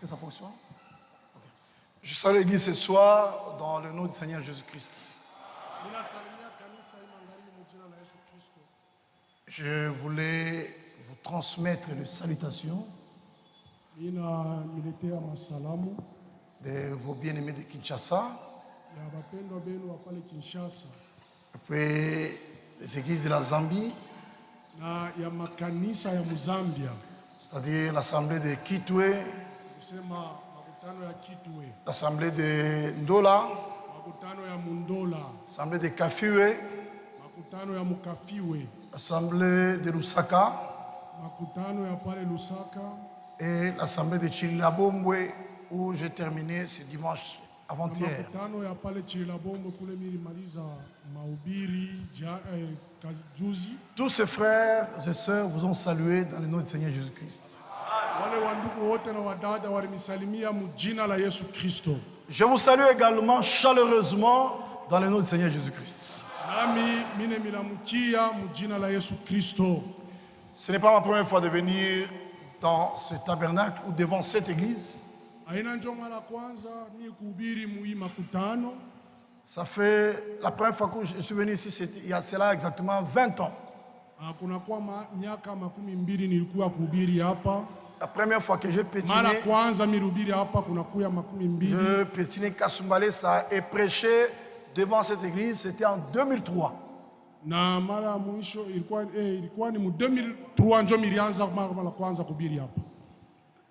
que ça fonctionne? Okay. Je salue l'église ce soir dans le nom du Seigneur Jésus-Christ. Je voulais vous transmettre les salutations de vos bien-aimés de Kinshasa et puis les églises de la Zambie, c'est-à-dire l'assemblée de Kitwe, l'assemblée de Ndola, l'assemblée de Kafiwe, l'assemblée de Lusaka et l'assemblée de Chilabombe où j'ai terminé ce dimanche avant-hier. Tous ces frères et sœurs vous ont salué dans le nom du Seigneur Jésus-Christ. Je vous salue également chaleureusement dans le nom du Seigneur Jésus-Christ. Ce n'est pas ma première fois de venir dans ce tabernacle ou devant cette église. Ça fait la première fois que je suis venu ici, c'était il y a cela exactement 20 ans. La première fois que j'ai pétiné Kasumbalesa et prêché devant cette église, c'était en 2003.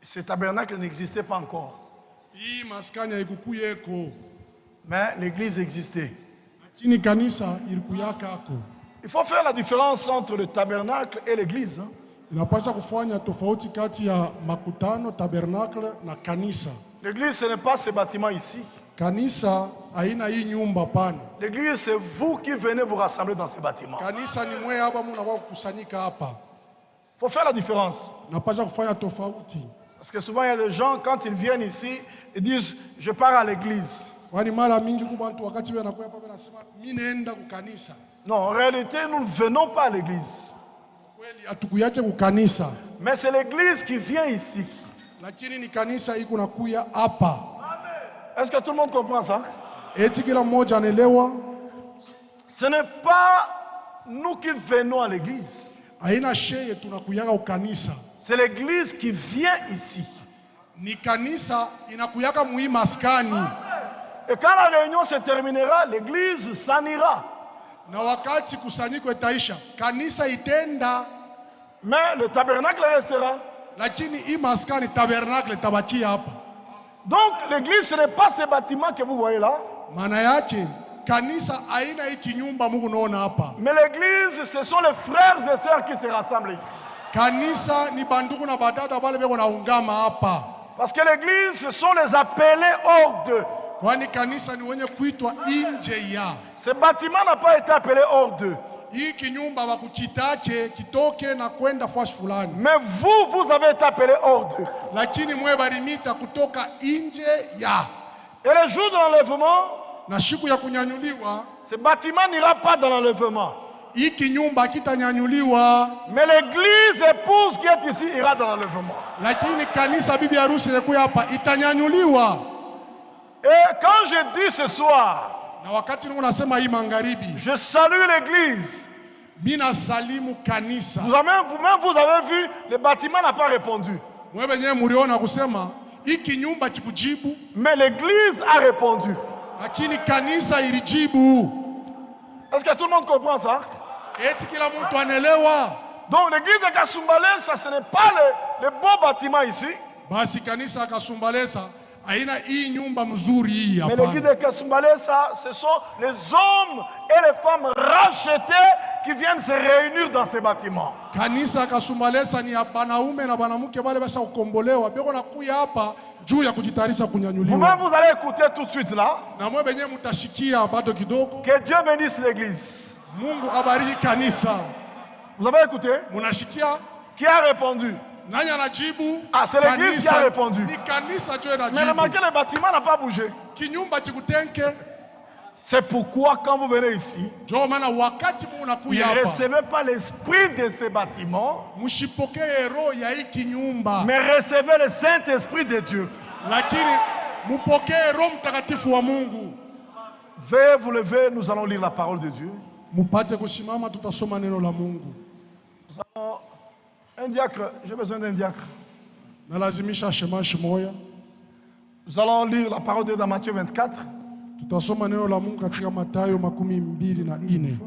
Ce tabernacle n'existait pas encore. Mais l'église existait. Il faut faire la différence entre le tabernacle et l'église. L'église, ce n'est pas ce bâtiment ici. L'église, c'est vous qui venez vous rassembler dans ce bâtiment. Il faut faire la différence. Parce que souvent, il y a des gens, quand ils viennent ici, ils disent, je pars à l'église. Non, en réalité, nous ne venons pas à l'église. Mais c'est l'église qui vient ici. Est-ce que tout le monde comprend ça? Ce n'est pas nous qui venons à l'église. C'est l'église qui vient ici. Et quand la réunion se terminera, l'église s'en ira. Mais le tabernacle restera. Donc l'église, ce n'est pas ce bâtiment que vous voyez là. Mais l'église, ce sont les frères et sœurs qui se rassemblent ici. Parce que l'église, ce sont les appelés hors d'eux. Ce bâtiment n'a pas été appelé hors d'eux. Mais vous avez été appelé hors d'eux. Et le jour de l'enlèvement, ce bâtiment n'ira pas dans l'enlèvement. Mais l'église épouse qui est ici ira dans l'enlèvement. Et quand je dis ce soir, je salue l'église. Vous-même, vous avez vu, le bâtiment n'a pas répondu. Mais l'église a répondu. Est-ce que tout le monde comprend ça? Donc l'église de Kasumbalesa, ce n'est pas le beau bâtiment ici. Mais l'église de Kasumbalesa, ce sont les hommes et les femmes rachetés qui viennent se réunir dans ce bâtiment. Vous-même, vous allez écouter tout de suite là. Que Dieu bénisse l'église. Vous avez écouté? Qui a répondu? Ah, c'est l'église qui a répondu. Mais remarquez, le bâtiment n'a pas bougé. C'est pourquoi quand vous venez ici, ne recevez pas l'esprit de ce bâtiment, mais recevez le Saint-Esprit de Dieu. lakini mupokee Roho Mtakatifu wa Mungu. Veuillez vous lever, nous allons lire la parole de Dieu. Mupate kusimama, tutasoma neno la Mungu. Nous avons un diacre, j'ai besoin d'un diacre. Nalazimisha shemashi moya. Nous allons lire la parole de Dieu dans Matthieu 24. Tutasoma neno la Mungu katika Mathayo 24.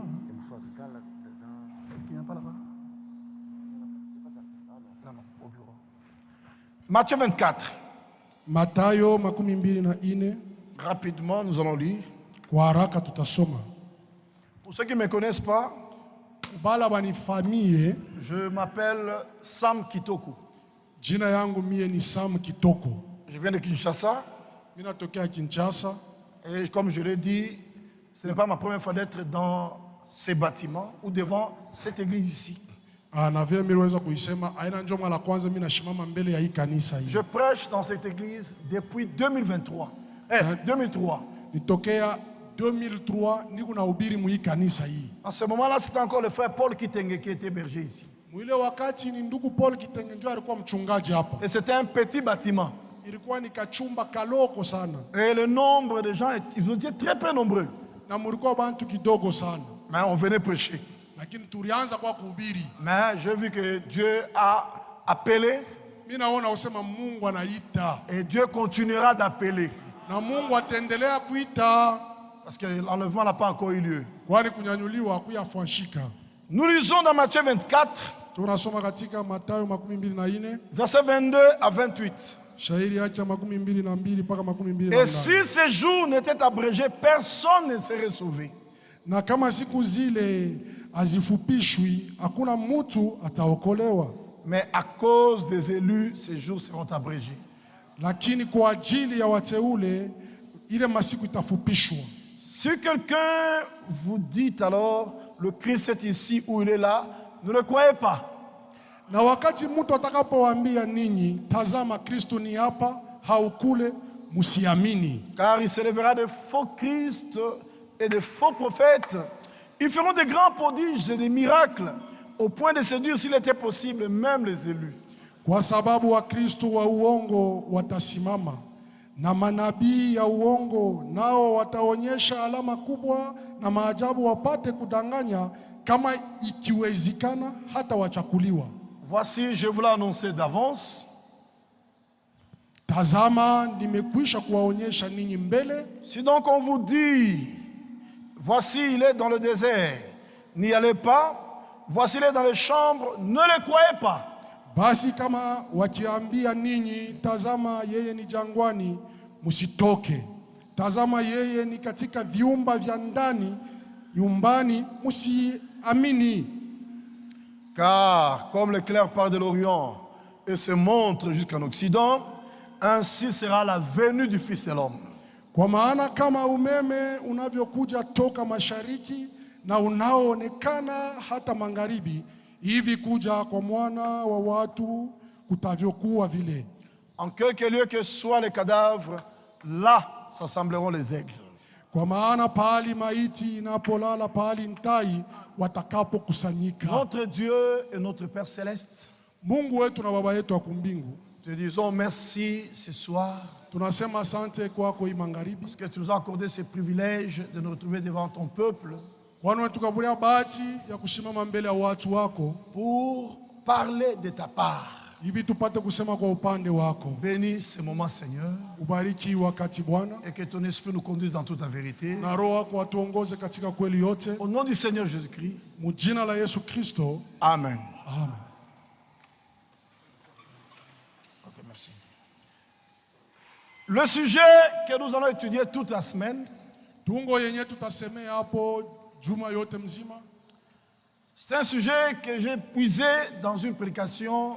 Matthieu 24. Mathayo 24. Rapidement, nous allons lire. Kwa haraka tutasoma. Pour ceux qui ne me connaissent pas, Bala bani famille, je m'appelle Sam Kitoko. Jina yangu mie ni Sam Kitoko. Je viens de Kinshasa. Mina tokea Kinshasa. Et comme je l'ai dit, ce n'est pas ma première fois d'être dans ces bâtiments ou devant cette église ici. Je prêche dans cette église depuis 2023. 2003. En ce moment-là, c'était encore le frère Paul Kitenge qui était berger ici. Et c'était un petit bâtiment. Et le nombre de gens, ils étaient très peu nombreux. Mais on venait prêcher. Mais j'ai vu que Dieu a appelé. Et Dieu continuera d'appeler. Parce que l'enlèvement n'a pas encore eu lieu. Nous lisons dans Matthieu 24, versets 22 à 28. Et si ces jours n'étaient abrégés, personne ne serait sauvé. Mais à cause des élus, ces jours seront abrégés. Si quelqu'un vous dit alors, le Christ est ici ou il est là, ne le croyez pas. Na wakati mtu atakapowaambia ninyi tazama Kristo ni hapa au kule, musiamini. Car il se lèvera de faux Christ et de faux prophètes. Ils feront des grands prodiges et des miracles au point de séduire, s'il était possible, même les élus. Kwa sababu wa Kristo wa uongo watasimama na manabii ya uongo nao wataonyesha alama kubwa na maajabu wapate kudanganya kama ikiwezekana hata wachakuliwa. Voici, je vous l'ai annoncé d'avance. Tazama nimekwisha kuwaonyesha ninyi mbele. Si donc on vous dit, voici il est dans le désert, n'y allez pas. Voici il est dans les chambres, ne le croyez pas. Basi kama wakiambia ninyi tazama yeye ni jangwani, musitoke. Tazama yeye ni katika viumba vya ndani, nyumbani, musiamini. Car comme l'éclair part de l'Orient et se montre jusqu'en Occident, ainsi sera la venue du Fils de l'homme. Kwa maana kama umeme unavyokuja toka mashariki na unaoonekana hata magharibi, hivi kuja kwa mwana wa watu kutavyokuwa vile. En quelque lieu que soient les cadavres, là s'assembleront les aigles. Kwa maana pahali maiti inapolala, pahali ntai watakapokusanyika. Notre Dieu et notre Père céleste, Mungu wetu na baba yetu wa kumbingu, te disons merci ce soir. Tunasema asante kwako imangaribi, parce que tu nous as accordé ce privilège de nous retrouver devant ton peuple. Kwani tukaburia bahati ya kusimama mbele ya watu wako pour parler de ta part. Hivi tupate kusema kwa upande wako. Bénis ce moment, Seigneur. Ubariki wakati Bwana. Et que ton esprit nous conduise dans toute la vérité. Na roho yako atuongoze katika kweli yote. Au nom du Seigneur Jésus-Christ. Mujina la Yesu Kristo. Amen. Amen. Ok, merci. Le sujet que nous allons étudier toute la semaine, tungo yenye tutasemea hapo juma yote mzima, c'est un sujet que j'ai puisé dans une prédication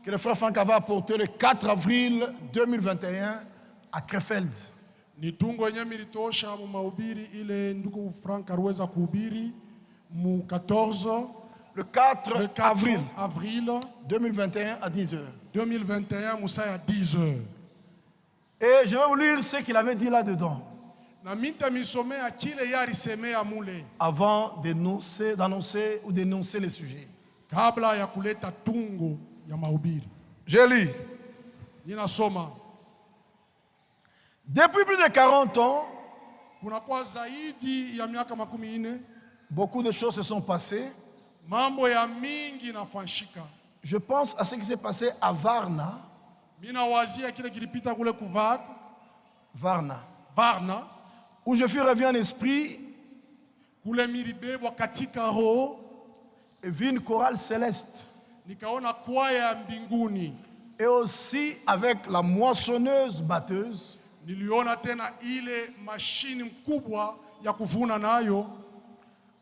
que le frère Franck avait apportée le 4 avril 2021 à Krefeld. Ni tungo yenye militosha mu mahubiri ile ndugu Frank aliweza kuhubiri mu 14 le 4 avril 2021 à 10h. 2021 musa ya 10h. Et je vais vous lire ce qu'il avait dit là-dedans. Avant d'annoncer ou d'énoncer les sujets. Je lis. Depuis plus de 40 ans, kunakuwa zaidi ya miaka 40, beaucoup de choses se sont passées. mambo ya mingi inafanyika. Je pense à ce qui s'est passé à Varna. Mina wazia kile kilipita kule Varna, où je fus revu en esprit kule milibebwa katika roho, et vu une chorale céleste. nikaona kwaya ya mbinguni. Et aussi avec la moissonneuse batteuse. Niliona tena ile mashini mkubwa ya kuvuna nayo.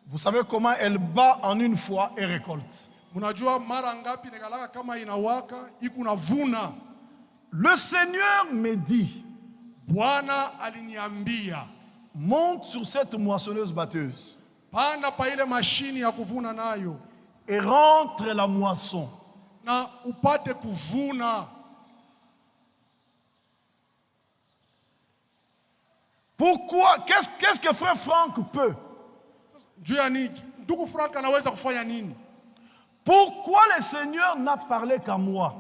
Vous savez comment elle bat en une fois et récolte. Munajua mara ngapi nekalaka kama inawaka ikunavuna. Le Seigneur me dit, Bwana aliniambia, monte sur cette moissonneuse batteuse panda pa ile mashini ya kuvuna nayo et rentre la moisson. na upate kuvuna. Pourquoi? Qu'est-ce que frère Franck peut? Juu ya nini? Ndugu Frank anaweza kufanya nini? Pourquoi le Seigneur n'a parlé qu'à moi?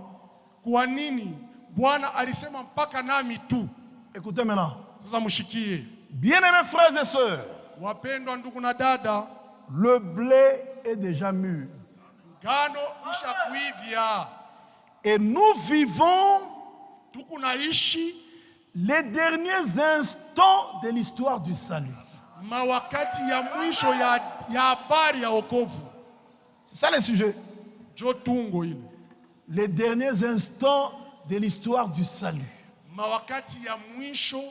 Kwa nini Bwana alisema mpaka nami tu? Écoutez maintenant. Sasa mshikie. Bien-aimés frères et sœurs, Wapendwa ndugu na dada, le blé est déjà mûr. ngano isha kuivya. Et nous vivons Tukunaishi les derniers instants de l'histoire du salut. mawakati ya mwisho ya habari ya wokovu. C'est ça le sujet. Jo tungo ile. Les derniers instants de l'histoire du salut. Mawakati ya mwisho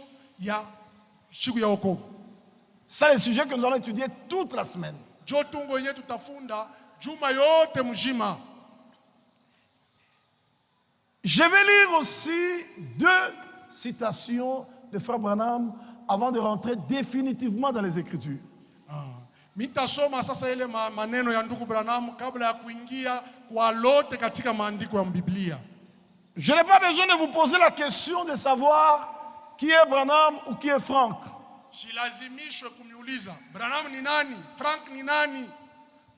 ya siku ya wokovu. C'est ça le sujet que nous allons étudier toute la semaine. Jo tungo yenye tutafunda juma yote mjima. Je vais lire aussi 2 citations de Frère Branham avant de rentrer définitivement dans les Écritures. Mitasoma sasa ile maneno ya ndugu Branham kabla ya kuingia kwa lote katika maandiko ya Biblia. Je n'ai pas besoin de vous poser la question de savoir qui est Branham ou qui est Franck. Silazimishwe kuniuliza Branham ni nani, Frank ni nani.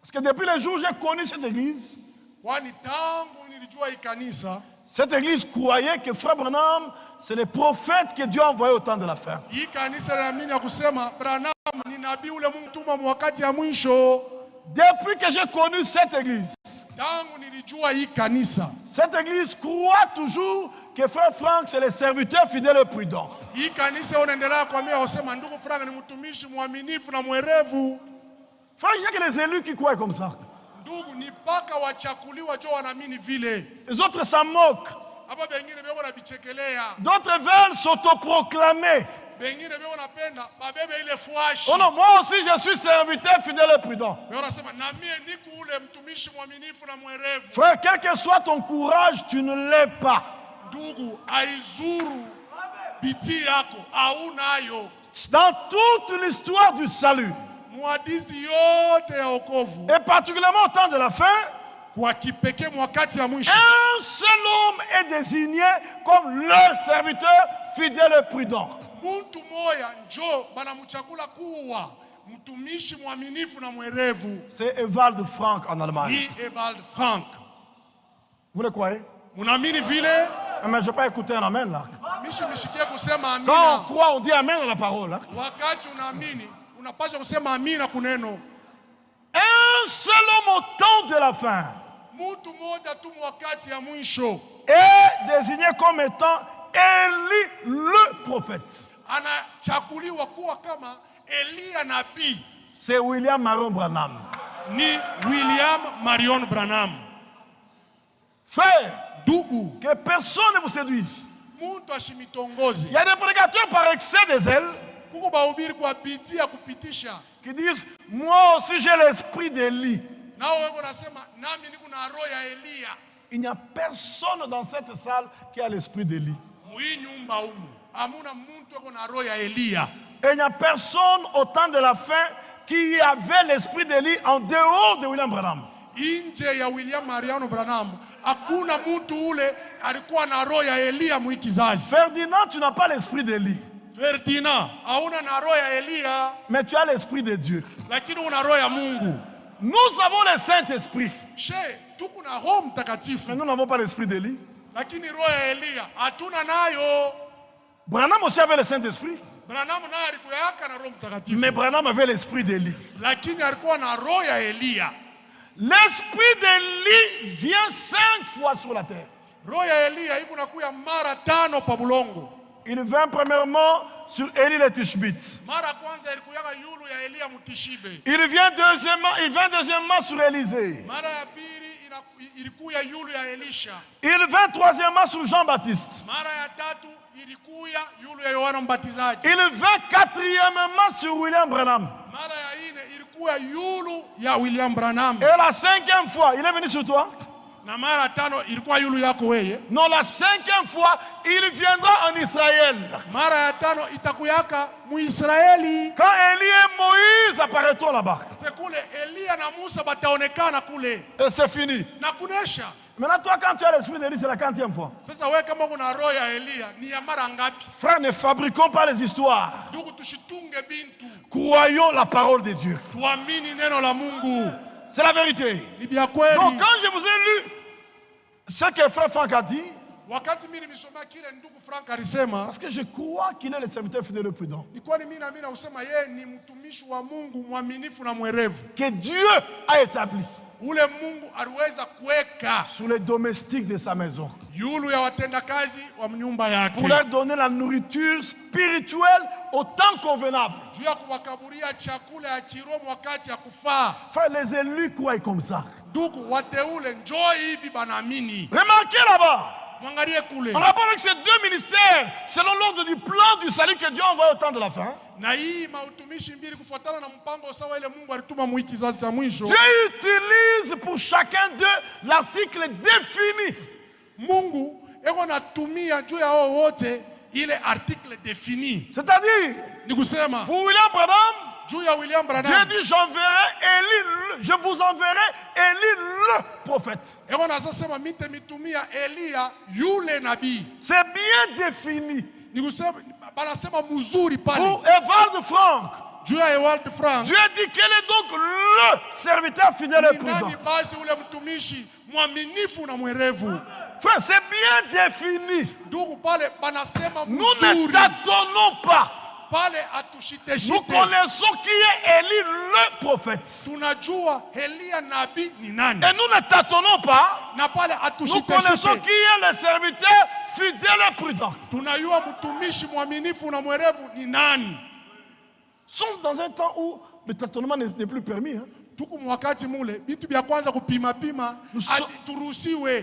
Parce que depuis le jour où j'ai connu cette église, Kwani tangu nilijua hii kanisa, cette église croyait que Frère Branham, c'est le prophète que Dieu a envoyé au temps de la fin. hii kanisa inaamini ya kusema Branham ni nabii ule Mungu tuma wakati ya mwisho. Depuis que j'ai connu cette église, Tangu nilijua hii kanisa, cette église croit toujours que Frère Franck, c'est le serviteur fidèle et prudent. hii kanisa unaendelea kuambia wasema ndugu Frank ni mtumishi mwaminifu na mwerevu. Frère, il n'y a que les élus qui croient comme ça. Ndugu ni paka wachakuliwa jo wanaamini vile. Les autres s'en moquent. Hapa bengine beko na bichekelea. D'autres veulent s'autoproclamer. Bengine beko napenda babebe ile fuashi. Oh non, moi aussi je suis serviteur fidèle et prudent. Beko nasema na mie niku ule mtumishi mwaminifu na mwerevu. Frère, quel que soit ton courage, tu ne l'es pas. Ndugu aizuru biti yako au nayo. Dans toute l'histoire du salut, Mwadisi yote ya wokovu, et particulièrement au temps de la fin, kwa kipekee mwakati ya mwisho, un seul homme est désigné comme le serviteur fidèle et prudent. muntu moya njo banamchakula kuwa mtumishi mwaminifu na mwerevu. C'est Ewald Frank en Allemagne. Ni Ewald Frank. Vous le croyez? Munaamini vile? Mais je n'ai pas écouté un amen là. Mishi mishikie kusema Quand on amina. croit, on dit amen à la parole. Hein? Wakati unaamini unapaswa kusema amina kuneno. Un seul homme au temps de la fin Mtu moja tu wakati ya mwisho est désigné comme étant Élie le prophète. anachakuliwa kuwa kama Elia nabii. C'est William Marion Branham. Ni William Marion Branham. Frère, Ndugu, que personne ne vous séduise. muntu ashimitongozi. Il y a des prédicateurs par excès de zèle Kuko bahubiri kwa bidii ya kupitisha. qui disent, moi aussi j'ai l'esprit d'Élie. Nao wewe unasema nami niko na roho ya Elia. Il n'y a personne dans cette salle qui a l'esprit d'Élie. Mui nyumba humu hamuna muntu yuko na roho ya Elia. Et il n'y a personne au temps de la fin qui avait l'esprit d'Élie en dehors de William Branham. Inje ya William Mariano Branham hakuna muntu ule alikuwa na roho ya Elia mwi kizazi. Ferdinand, tu n'as pas l'esprit d'Élie, Ferdinand hauna na roho ya Elia, mais tu as l'esprit de Dieu. lakini una roho ya Mungu. Nous avons le Saint-Esprit, She tuko na Roho Mtakatifu, mais nous n'avons pas l'esprit d'Élie. lakini roho ya Elia hatuna nayo. Branham aussi avait le Saint-Esprit. Branham naye alikuwa na Roho Mtakatifu. Mais Branham avait l'esprit d'Élie. Lakini alikuwa na roho ya Elia. L'esprit d'Élie vient 5 fois sur la terre. Roho ya Elia iko nakuya mara 5 pa bulongo. Il vint premièrement sur Élie le Tishbite. Mara kwanza ilikuwa yulu ya Elia mutishibe. Il vint deuxièmement sur Élisée. Mara ya pili ilikuwa yulu ya Elisha. Il vint troisièmement sur Jean-Baptiste. Mara ya tatu ilikuwa yulu ya Yohana Mbatizaji. Il vint quatrièmement sur William Branham. Mara ya ine ilikuwa yulu ya William Branham. Et la 5e fois, il est venu sur toi? Na mara 5 ilikuwa yulu yako wewe. Non, la 5e fois, il viendra en Israël. Mara ya 5 itakuyaka muisraeli. Quand Élie et Moïse apparaîtront là-bas. C'est kule Elia na Musa bataonekana kule. Et c'est fini. Na kunesha. Maintenant, toi, quand tu as l'esprit d'Élie, c'est la 40e fois. Sasa wewe kama una roho ya Elia ni ya mara ngapi? Frère, ne fabriquons pas les histoires. Ndugu, tushitunge bintu. Croyons la parole de Dieu. Tuamini neno la Mungu. C'est la vérité. Donc, quand je vous ai lu ce que frère Franck a dit, wakati mimi nimesoma kile ndugu Frank alisema, parce que je crois qu'il est le serviteur fidèle et prudent, ni mtumishi wa Mungu mwaminifu na mwerevu, que Dieu a établi ule Mungu aliweza kuweka sur les domestiques de sa maison yulu ya watendakazi wa nyumba yake, pour leur donner la nourriture spirituelle au temps convenable. juu ya kuwakaburia chakula ya kiroho wakati ya kufaa. Frère, les élus croient comme ça. Ndugu wateule njoo hivi banaamini. Remarquez là-bas. En rapport avec ces 2 ministères, selon l'ordre du plan du salut que Dieu envoie au temps de la fin, Dieu utilise pour chacun d'eux l'article défini. Mungu eko natumia juu ya wote ile article défini. C'est-à-dire, pour William Branham, Dieu dit, je vous enverrai Élie le prophète. C'est bien défini. Pour Evald Frank, Dieu dit quel est donc le serviteur fidèle et prudent. Frère, c'est bien défini. Nous ne tâtonnons pas. Nous connaissons qui est Élie le prophète. Et nous ne tâtonnons pas. Nous connaissons qui est le serviteur fidèle et prudent. Nous sommes dans un temps où le tâtonnement n'est plus permis.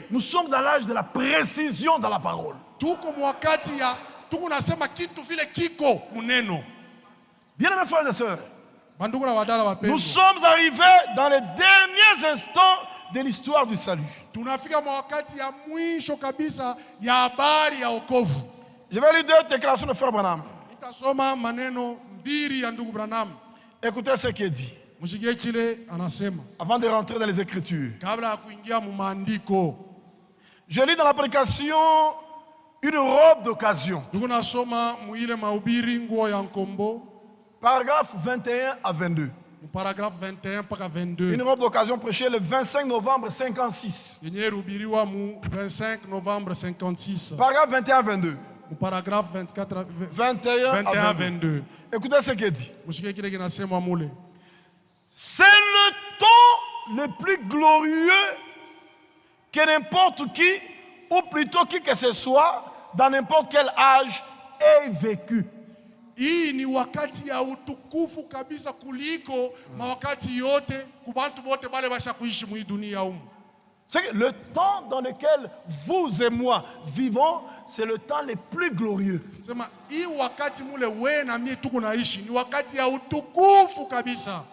Nous sommes dans l'âge de la précision dans la parole. Bien-aimés frères et sœurs, nous sommes arrivés dans les derniers instants de l'histoire du salut. Je vais lire 2 déclarations de frère Branham. Écoutez ce qu'il dit avant de rentrer dans les Écritures. Je lis dans la prédication une robe d'occasion. Paragraphe 21 à 22. Une robe d'occasion prêchée le 25 novembre 56. Paragraphe 21 à 22. 21 à 22. Écoutez ce qu'il dit. C'est le temps le plus glorieux que n'importe qui, ou plutôt qui que ce soit, dans n'importe quel âge, ait vécu. Hii ni wakati ya utukufu kabisa kuliko mawakati yote kubantu bote bale basha kuishi mu dunia humu. C'est le temps dans lequel vous et moi vivons, c'est le temps le plus glorieux. Sema hii wakati mule wewe na mimi tuko naishi ni wakati ya utukufu kabisa.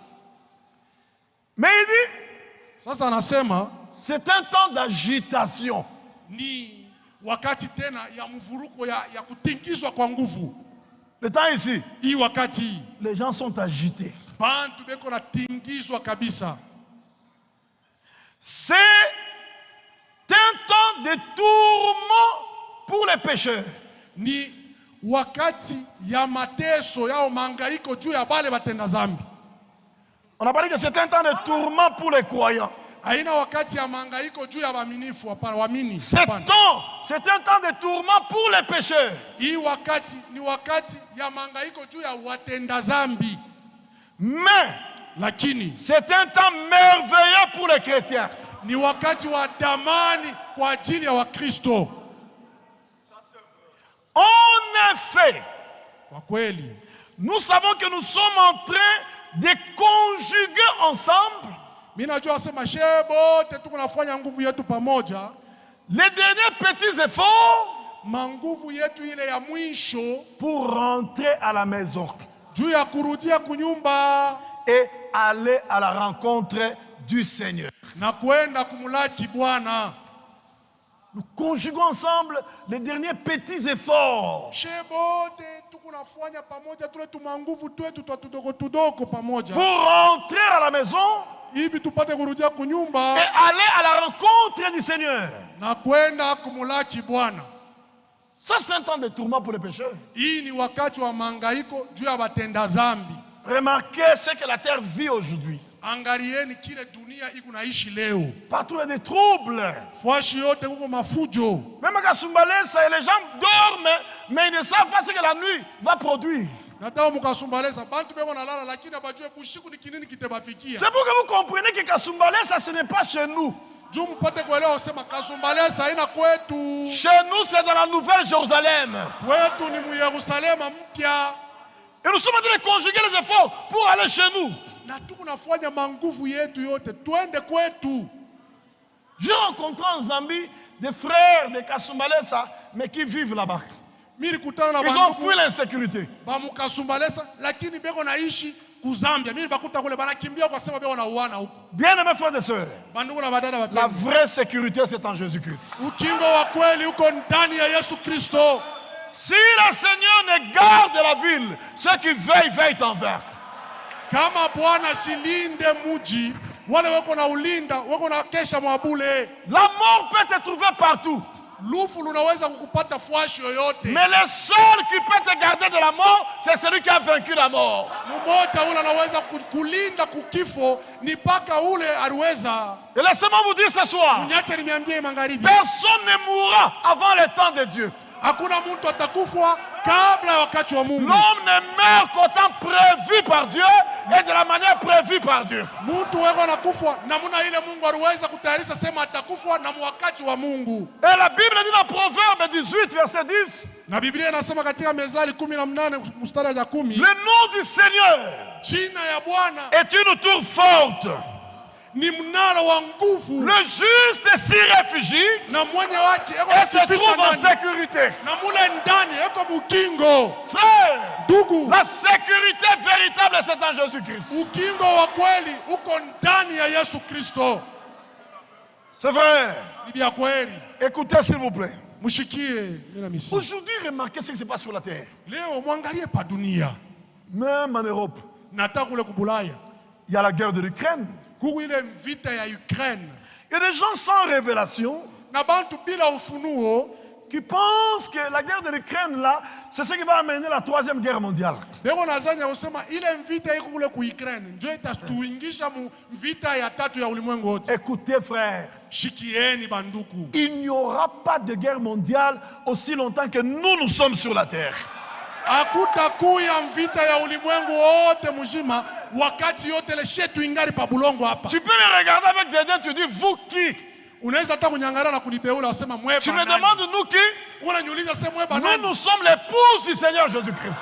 Mais il dit, sasa anasema c'est un temps d'agitation. Ni wakati tena ya mvuruko ya kutingizwa kwa nguvu. Le temps ici, les gens sont agités. C'est un temps de tourment pour les pécheurs. Ni wakati ya mateso yao mangaiko juu ya bale batenda zambi. On a parlé que c'est un temps de tourment pour les croyants. Haina wakati ya mahangaiko juu ya waaminifu, hapana, waamini. C'est un temps de tourment pour les pécheurs. Hii wakati ni wakati ya mahangaiko juu ya watenda zambi. Mais Lakini c'est un temps merveilleux pour les chrétiens. ni wakati wa damani kwa ajili ya Wakristo. En effet, Kwa kweli, nous savons que nous sommes en train de conjuguer ensemble mimi najua sema shebote tuko nafanya nguvu yetu pamoja, les derniers petits efforts manguvu yetu ile ya mwisho pour rentrer à la maison juu ya kurudia kunyumba et aller à la rencontre du Seigneur. na kwenda kumulaki Bwana. Nous conjuguons ensemble les derniers petits efforts Shebote tuko nafanya pamoja tule tumanguvu twetu tudogo tudogo pamoja, pour rentrer à la maison hivi tupate kurudia et kunyumba aller à la rencontre du Seigneur. na kwenda kumulaki Bwana. Ça, c'est un temps de tourment pour les pécheurs. Hii ni wakati wa mahangaiko juu ya watenda zambi. Remarquez ce que la terre vit aujourd'hui. Angalieni kile dunia iko naishi leo. Partout il y a des troubles. Fwashi yote huko mafujo. Même à Kasumbalesa, les gens dorment, mais ils ne savent pas ce que la nuit va produire. Nataka mukasumbalesa bantu beko nalala lakini abajue bushiku ni kinini kitebafikia. C'est pour que vous compreniez que Kasumbalesa, ce n'est pas chez nous. Juu mpate kuelewa sema kasumbalesa haina kwetu. Chez nous, c'est dans la Nouvelle Jérusalem. Kwetu ni mu Yerusalema mpya. Et nous sommes en train de conjuguer les efforts pour aller chez nous. Na tuko nafanya manguvu yetu yote twende kwetu. J'ai rencontré en Zambie des frères de Kasumbalesa, mais qui vivent là-bas. Mimi kutana na Ils ont fui l'insécurité. ba mukasumbalesa lakini beko naishi kuzambia. Mimi bakuta kule banakimbia kwa sababu beko na uana huko. Bien-aimés frères et sœurs, Bandugu na badada la wapendwa. vraie sécurité, c'est en Jésus-Christ. Ukingo wa kweli uko ndani ya Yesu Kristo. Si le Seigneur ne garde la ville, ceux qui veillent envers. Kama Bwana shilinde muji, wale wako na ulinda, wako na kesha mwabule. La mort peut te trouver partout. Lufu lunaweza kukupata fwashi yoyote. Mais le seul qui peut te garder de la mort, c'est celui qui a vaincu la mort. Mmoja ule anaweza kulinda kukifo ni paka ule aliweza. Et laissez-moi vous dire ce soir, Niache niambie magharibi. personne ne mourra avant le temps de Dieu. Hakuna mtu atakufa kabla ya wakati wa Mungu. L'homme ne meurt qu'au temps prévu par Dieu et de la manière prévue par Dieu. Mtu wewe anakufa namna ile Mungu aliweza kutayarisha sema atakufa na wakati wa Mungu. Et la Bible dit dans Proverbe 18, verset 10, Na Biblia inasema katika Mezali 18 mstari wa 10, le nom du Seigneur jina ya Bwana est une tour forte. ni mnara wa nguvu, Le juste s'y réfugie na mwenye wake eko et se najificha trouve en ndani, sécurité. na mule ndani eko mukingo. Frère, Ndugu, la sécurité véritable, c'est en Jésus-Christ. ukingo wa kweli uko ndani ya Yesu Kristo. C'est vrai. Ni bia kweli. Écoutez s'il vous plaît. Mushikie mina misi. Aujourd'hui, remarquez ce qui se passe sur la terre. Leo mwangalie pa dunia. Même en Europe, Nataka kule kubulaya. il y a la guerre de l'Ukraine. Kuku ile vita ya Ukraine. Il y a des gens sans révélation Na bantu bila ufunuo qui pensent que la guerre de l'Ukraine, là, c'est ce qui va amener la 3e guerre mondiale. beko nadhani ya kusema ile vita iko kule ku Ukraine ndio itatuingisha mu vita ya tatu ya ulimwengu wote. Écoutez, frère, Shikieni banduku. il n'y aura pas de guerre mondiale aussi longtemps que nous sommes sur la terre. Hakutakuya vita ya ulimwengu wote mzima wakati yote ile shetu ingari pa bulongo hapa. Tu peux me regarder avec des dents, tu dis, vous qui? Unaweza hata kunyang'ana na kunibeula usema mweba Tu me nani? demandes, nous qui? Unaniuliza sema mweba Nous, nani? nous sommes l'épouse du Seigneur Jésus-Christ.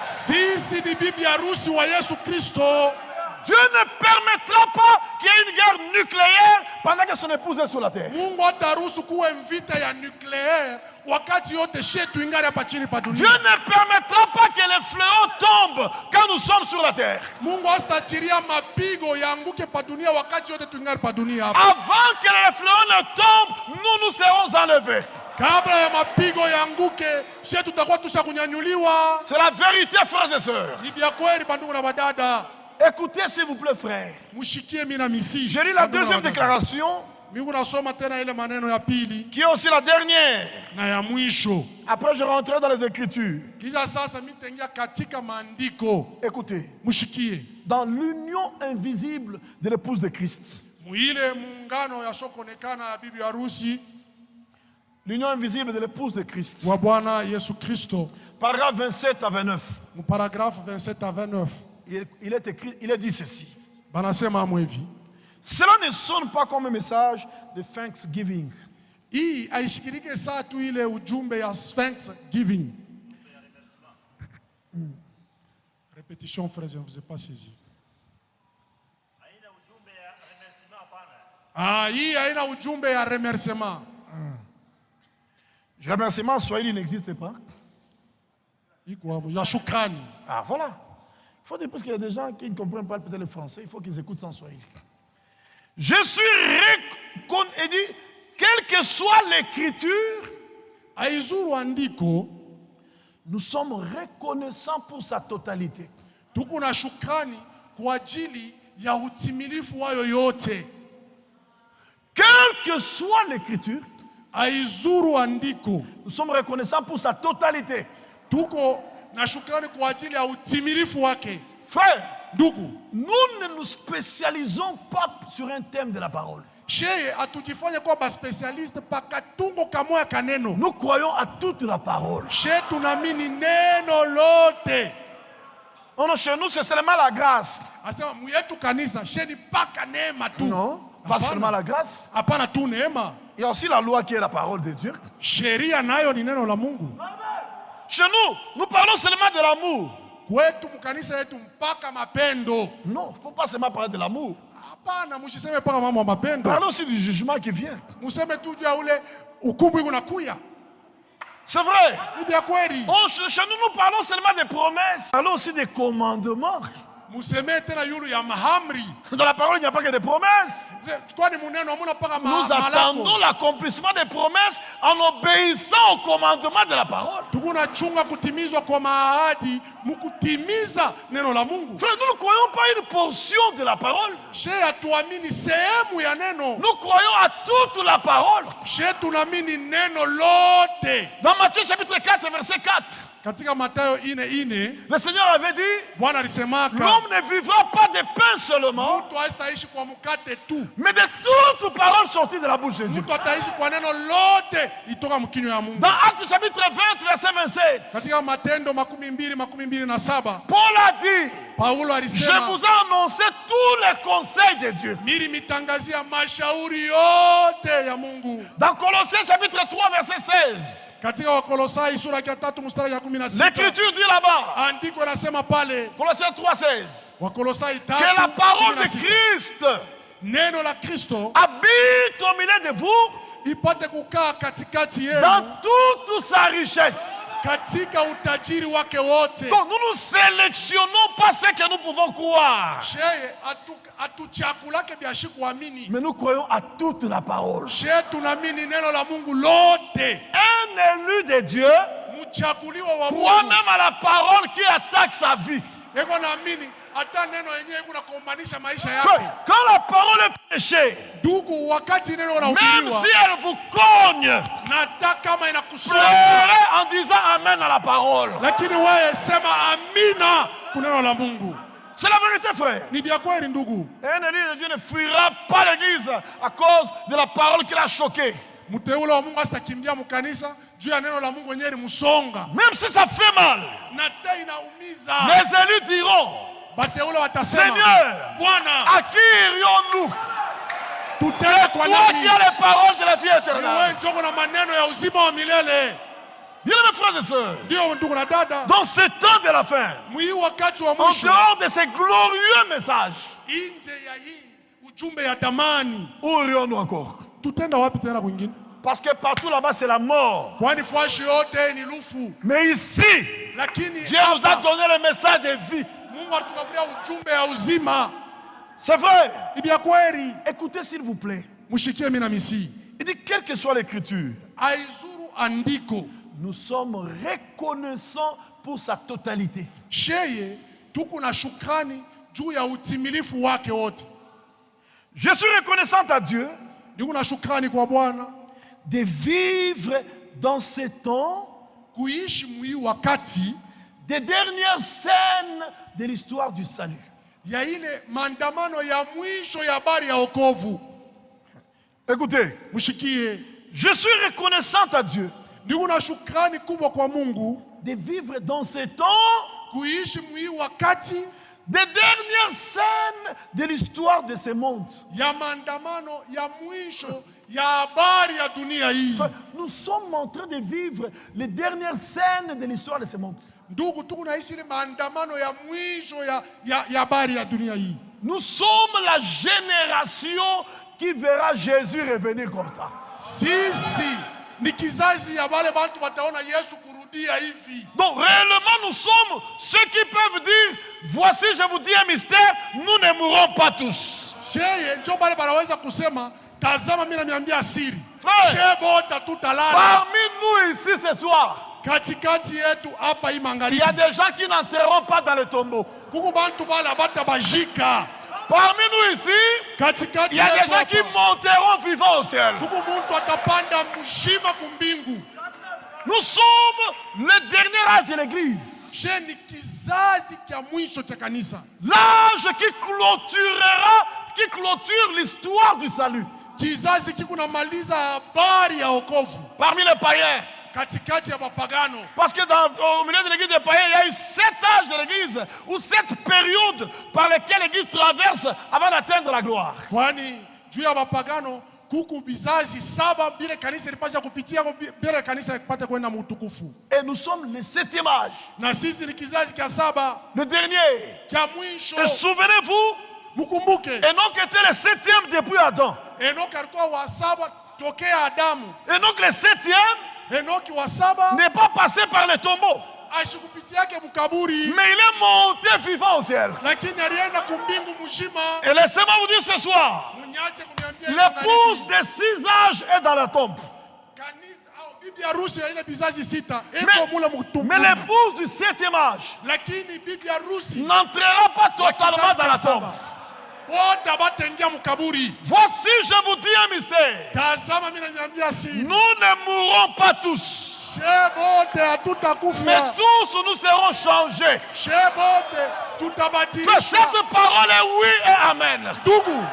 Sisi ni bibi harusi wa Yesu Kristo. Dieu ne permettra pas qu'il y ait une guerre nucléaire pendant que son épouse est sur la terre. Mungu hataruhusu kuwe vita ya nucléaire wakati yote shetu ingari hapa chini pa dunia. Dieu ne permettra pas que les fléaux tombent quand nous sommes sur la terre. Mungu hastaachilia mapigo yaanguke pa dunia wakati yote tuingari pa dunia hapa. Avant que les fléaux ne tombent, nous serons enlevés. Kabla ya mapigo yaanguke, shetu tutakuwa tushakunyanyuliwa. C'est la vérité, frères et sœurs. Ni bia kweli bandugu na badada. Écoutez, s'il vous plaît, frère. Mushikie mina misi. Je lis la Bandugu na deuxième badada. déclaration, Mimi nasoma tena ile maneno ya pili qui est aussi la dernière. na ya mwisho. Après, je rentrerai dans les Écritures. Kisha sasa mimi nitaingia katika maandiko. Écoutez, Mushikie. dans l'union invisible de l'épouse de Christ, Muile muungano yashokonekana ya bibi harusi l'union invisible de l'épouse de Christ. wa Bwana Yesu Kristo. Paragraphe 27 à 29. Mu paragraphe 27 à 29 Il est écrit, il est dit ceci. banasema amwevi, Cela ne sonne pas comme un message de thanksgiving. hii haishikirike saa tu ile ujumbe ya Thanksgiving. Répétition frère, je ne vous ai pas saisi. Hii haina ujumbe ya remerciement. Remerciement en Swahili n'existe pas. Iko ya shukrani. Ah voilà. Il faut dire parce qu'il y a des gens qui ne comprennent pas peut-être le français, il faut qu'ils écoutent sans Swahili. Je suis reconnu, et dit, quelle que soit l'écriture, Aizuru andiko, nous sommes reconnaissants pour sa totalité. tuko na shukrani kwa ajili ya utimilifu wayo yote. Quelle que soit l'écriture, Aizuru andiko, nous sommes reconnaissants pour sa totalité. tuko na shukrani kwa ajili ya utimilifu wake. Frère, Ndugu, nous ne nous spécialisons pas sur un thème de la parole. sheye atujifanye kwa spécialiste pakatungo kamoya kaneno. Nous croyons à toute la parole. She tunamini neno lote. Non, chez nous, c'est seulement la grâce. Asema muyetu kanisa, she ni paka neema tu. Non, pas seulement la grâce. Hapana tu neema. Il y a aussi la loi qui est la parole de Dieu. Sheria nayo ni neno la Mungu. Chez nous parlons seulement de l'amour. Kwetu mkanisa yetu mpaka mapendo. Non, il ne faut pas seulement parler de l'amour. Hapana, musiseme paka mambo ya mapendo. Parlons aussi du jugement qui vient. Museme tu juu ya ule hukumu iko nakuya. C'est vrai. Ni bia kweli. Oh, chez nous parlons seulement des promesses. Parlons aussi des commandements. Museme tena yulu ya mahamri. Dans la parole, il n'y a pas que des promesses. Kwani muneno hamuna paka Nous attendons l'accomplissement des promesses en obéissant au commandement de la parole. Tukuna chunga kutimizwa kwa maahadi, mukutimiza neno la Mungu. Frère, nous ne croyons pas à une portion de la parole. She atuamini sehemu ya neno. Nous croyons à toute la parole. She tunamini neno lote. Dans Matthieu chapitre 4, verset 4, Katika Mathayo 4:4, le Seigneur avait dit, Bwana alisemaka, l'homme ne vivra pas de pain seulement, mtu hastaishi kwa mkate tu, mais de toute parole sortie de la bouche de Dieu. mtu ataishi kwa neno lote itoka mkinywa ya Mungu. Dans Actes chapitre 20, verset 27, Katika Matendo 22:27, Paul a dit, Paulo je alisema, vous ai annoncé tous les conseils de Dieu. mimi mitangazia mashauri yote ya Mungu. Dans Colossiens chapitre 3, verset 16, Katika Wakolosai sura ya 3 mstari ya 16, l'Écriture dit là-bas, andiko nasema pale, Colossiens 3, 16, Wakolosai que la parole de 3:16, Christ neno la Kristo habite au milieu de vous ipate kukaa katikati yenu dans toute sa richesse. katika utajiri wake wote. Donc nous ne sélectionnons pas ce que nous pouvons croire, Sheye atuchakulake biashi kuamini. mais nous croyons à toute la parole. Sheye tunamini neno la Mungu lote. Un élu de Dieu Mchakuliwa wa croit Mungu même à la parole qui attaque sa vie. eko naamini hata neno yenyewe kuna kuombanisha maisha Frère, yake. quand la parole est prêchée, Ndugu, wakati neno même linahubiriwa, si elle vous cogne, na hata kama inakusonga, pleurez en disant Amen à la parole. lakini wewe sema amina kwa neno la Mungu. C'est la vérité, frère. Ni vya kweli ndugu. Un élu de Dieu ne fuira pas l'église à cause de la parole qui l'a choqué. Mteule wa Mungu asitakimbia mkanisa juu ya neno la Mungu yenyewe limsonga. Même si ça fait mal, Na tena inaumiza. les élus diront, Bateule watasema, Seigneur, Bwana, à qui irions-nous? tutende C'est kwa toi nani? qui as les paroles de la vie Ni wewe éternelle. njoo na maneno ya uzima wa milele. Bien-aimés frères et sœurs, Ndio ndugu na dada, dans ce temps de la fin, mwii wakati wa en mwisho, dehors de ces glorieux messages, nje ya hii ujumbe ya damani, où irions-nous encore? tutenda wapi tena kwingine? Parce que partout là-bas, c'est la mort. Kwani fashi yote ni lufu. Mais ici, Lakini Dieu nous a hapa, donné le message de vie. Mungu alitukabulia ujumbe ya uzima. C'est vrai. Ni vya kweli. Écoutez s'il vous plaît. Mushikie mimi na misi. Il dit, quelle que soit l'écriture, Aizuru andiko. nous sommes reconnaissants pour sa totalité. Sheye tuko na shukrani juu ya utimilifu wake wote. Je suis reconnaissant à Dieu Niko na shukrani kwa Bwana de vivre dans ces temps kuishi mwii wakati des dernières scènes de l'histoire du salut. ya ile maandamano ya mwisho ya habari ya wokovu. Écoutez, Mshikie, je suis reconnaissant à Dieu niko na shukrani kubwa kwa Mungu de vivre dans ces temps kuishi mwii wakati des dernières scènes de l'histoire de ce monde. ya maandamano ya mwisho ya habari ya dunia hii. Enfin, nous sommes en train de vivre les dernières scènes de l'histoire de ce monde. Ndugu, tuko naishi ile maandamano ya mwisho ya habari ya dunia hii. Nous sommes la génération qui verra Jésus revenir comme ça. Sisi ni kizazi ya wale watu wataona Yesu kurudia hivi. Donc réellement nous sommes ceux qui peuvent dire, voici je vous dis un mystère, nous ne mourrons pas tous. Sheye ndio wale wanaweza kusema, tazama mimi namiambia siri. Frère, Shebota tutalala. parmi nous ici ce soir, Katikati yetu hapa hii il magharibi. y a des gens qui n'entreront pas dans le tombeau. Kuko bantu bala batabajika. Parmi nous ici, Katikati il y a des yetu gens qui hapa. monteront vivants au ciel. Kuko muntu atapanda mshima kumbingu. Nous sommes le dernier âge de l'église. She ni kizazi cha mwisho cha kanisa. L'âge qui clôture l'histoire du salut. Kizazi kikunamaliza habari ya wokovu Parmi les païens. katikati ya mapagano. Parce que au milieu de l'église des païens, il y a eu 7 âges de l'église, ou 7 périodes par lesquelles l'église traverse avant d'atteindre la gloire. Kwani juu ya mapagano kuku vizazi 7 bila kanisa ilipasha kupitia bila kanisa ipate kwenda mutukufu. Et nous sommes le 7e âge. Na sisi ni kizazi cha 7 Le dernier. cha mwisho. Et souvenez-vous, Mukumbuke Enoch était le 7e depuis Adam. Enoch alikuwa wa 7 tokea Adamu. Enoch le 7e Enoch wa 7 n'est pas passé par le tombeau, ashikupitia yake mkaburi, mais il est monté vivant au ciel. lakini alienda kumbingu mzima. Et laissez-moi vous dire ce soir, Munyache kuniambia l'épouse des 6 âges est dans la tombe. kanisa au bibi harusi ya ile vizazi 6 iko mule mtumbu. Mais l'épouse du 7e âge Lakini bibi harusi n'entrera pas totalement dans la tombe. wote batengia mkaburi. Voici, je vous dis un mystère. Tazama mimi nanyambia siri. Nous ne mourrons pas tous, Shebote mais hatutakufa. tous nous serons changés. Shebote Frère, tutabadilisha. cette parole est oui et amen. Ndugu,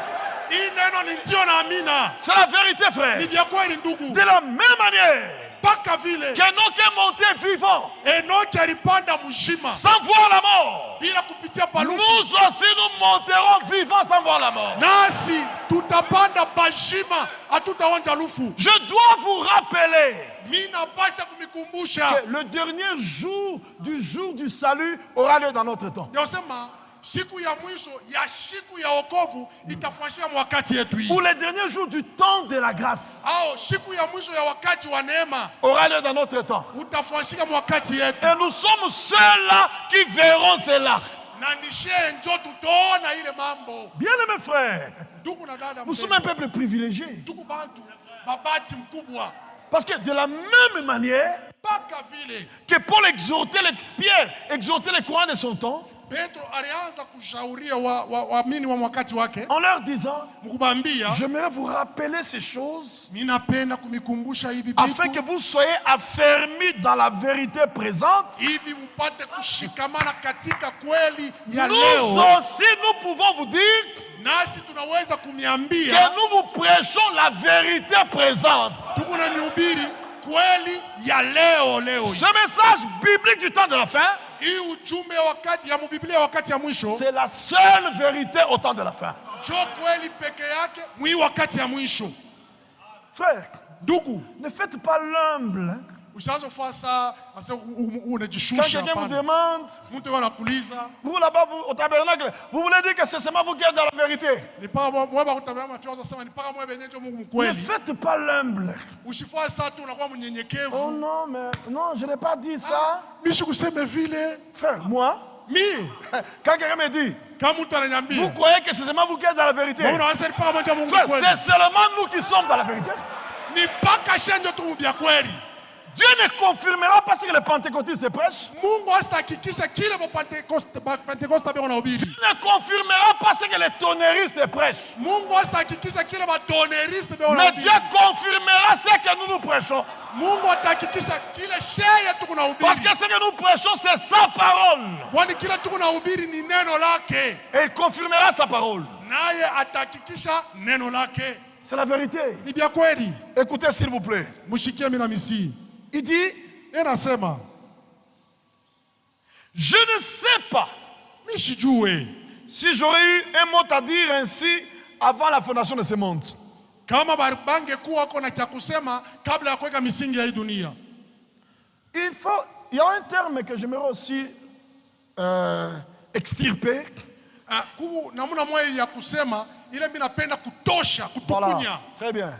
hii neno ni ndio na amina. C'est la vérité, frère. Ni vya kweli ndugu. De la même manière Mpaka vile qu'Enoch est monté vivant, Enoki alipanda mzima sans voir la mort, bila kupitia nous palufu. aussi nous monterons vivants sans voir la mort. Nasi tutapanda bashima hatutaonja lufu. Je dois vous rappeler Mimi napasha kumikumbusha. que le dernier jour du salut aura lieu dans notre temps. Ndio sema siku ya mwisho ya siku ya wokovu itafanyika wakati yetu hii. Ou le dernier jour du temps de la grâce Au siku ya mwisho ya wakati wa neema aura lieu dans notre temps. utafanyika wakati yetu. Et nous sommes ceux-là qui verront cela. Na nishe njo tutaona ile mambo. Bien-aimés frères, Ndugu na dada, nous sommes un peuple privilégié. ndugu bantu babati mkubwa. Parce que de la même manière Mpaka vile que Pierre exhortait les croyants de son temps, Petro alianza kushauria waamini wa wakati wake en leur disant, mkubambia, j'aimerais vous rappeler ces choses mimi napenda kumikumbusha hivi afin vitu que vous soyez affermis dans la vérité présente. hivi mpate kushikamana katika kweli ya Nous leo. aussi, nous pouvons vous dire Nasi tunaweza que kumiambia nous vous prêchons la vérité présente. tuko na mihubiri kweli ya leo hii. Ce message biblique du temps de la fin, Hii ujumbe wakati ya Biblia wakati ya mwisho c'est la seule vérité au temps de la fin. jo kweli peke yake mwi wakati ya mwisho. Frère, Ndugu, ne faites pas l'humble. Hein. usazofasa asa Quand unajishusha quelqu'un vous hapana. demande, Mtu anakuuliza vous là-bas au tabernacle, vous voulez dire que c'est seulement vous qui êtes dans la vérité. ni paka mwa kutabia mafioza sema ni paka mwa benyejo Mungu Ne mkweli. faites pas l'humble. Usifanye saa tu unakuwa Oh mnyenyekevu. non, mais non, je n'ai pas dit ça. Mishi kuseme vile Frère, moi, mi quand quelqu'un me dit, kama mtu vous ananiambia croyez que c'est seulement vous qui êtes dans la vérité. wewe unaweza ni paka mwa Mungu Frère, kweli. c'est seulement nous qui sommes dans la vérité. Ni paka shenjo tu mbia kweli. Dieu ne confirmera pas ce que les pentecôtistes prêchent. Mungu hasitahakikisha kile Pentecoste beko na ubiri. Dieu ne confirmera pas ce que les tonnéristes prêchent. Mungu hasitahakikisha kile batonneriste beko na Mais ubiri. Dieu confirmera ce que nous prêchons. Mungu atahakikisha kile sheye tuko na ubiri. Parce que ce que nous prêchons, c'est sa parole. Kwani kile tuko na ubiri ni neno lake. Et il confirmera sa parole. Naye atahakikisha neno lake. C'est la vérité. Ni bia kweli. Écoutez s'il vous plaît. Mushikie mimi na misi. Il dit, Enasema, je ne sais pas mishijue si j'aurais eu un mot à dire ainsi avant la fondation de ce monde. kama bange kuwa kona kya kusema kabla ya kuweka misingi ya hii dunia. Il y a un terme que j'aimerais aussi extirper. Namuna moja ya kusema ile mimi napenda kutosha kutukunya. Voilà. Très bien.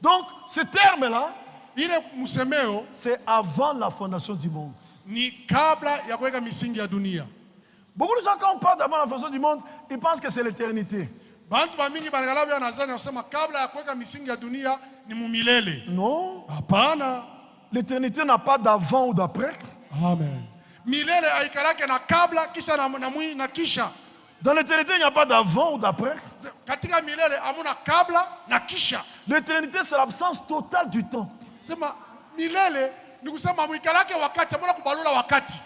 Donc ce terme-là, ile msemeo c'est avant la fondation du monde. Ni kabla ya kuweka misingi ya dunia. Beaucoup de gens quand on parle d'avant la fondation du monde, ils pensent que c'est l'éternité. Bantu bamingi banagalabu wanazani wasema kabla ya kuweka misingi ya dunia ni mumilele. Non. Hapana. L'éternité n'a pas d'avant ou d'après. Amen. Milele haikalake na kabla kisha na kisha. Dans l'éternité, il n'y a pas d'avant ou d'après. Katika milele hamuna kabla na kisha. L'éternité, c'est l'absence totale du temps. Sema milele ni kusema mwikalake wakati hamuna kubalula wakati.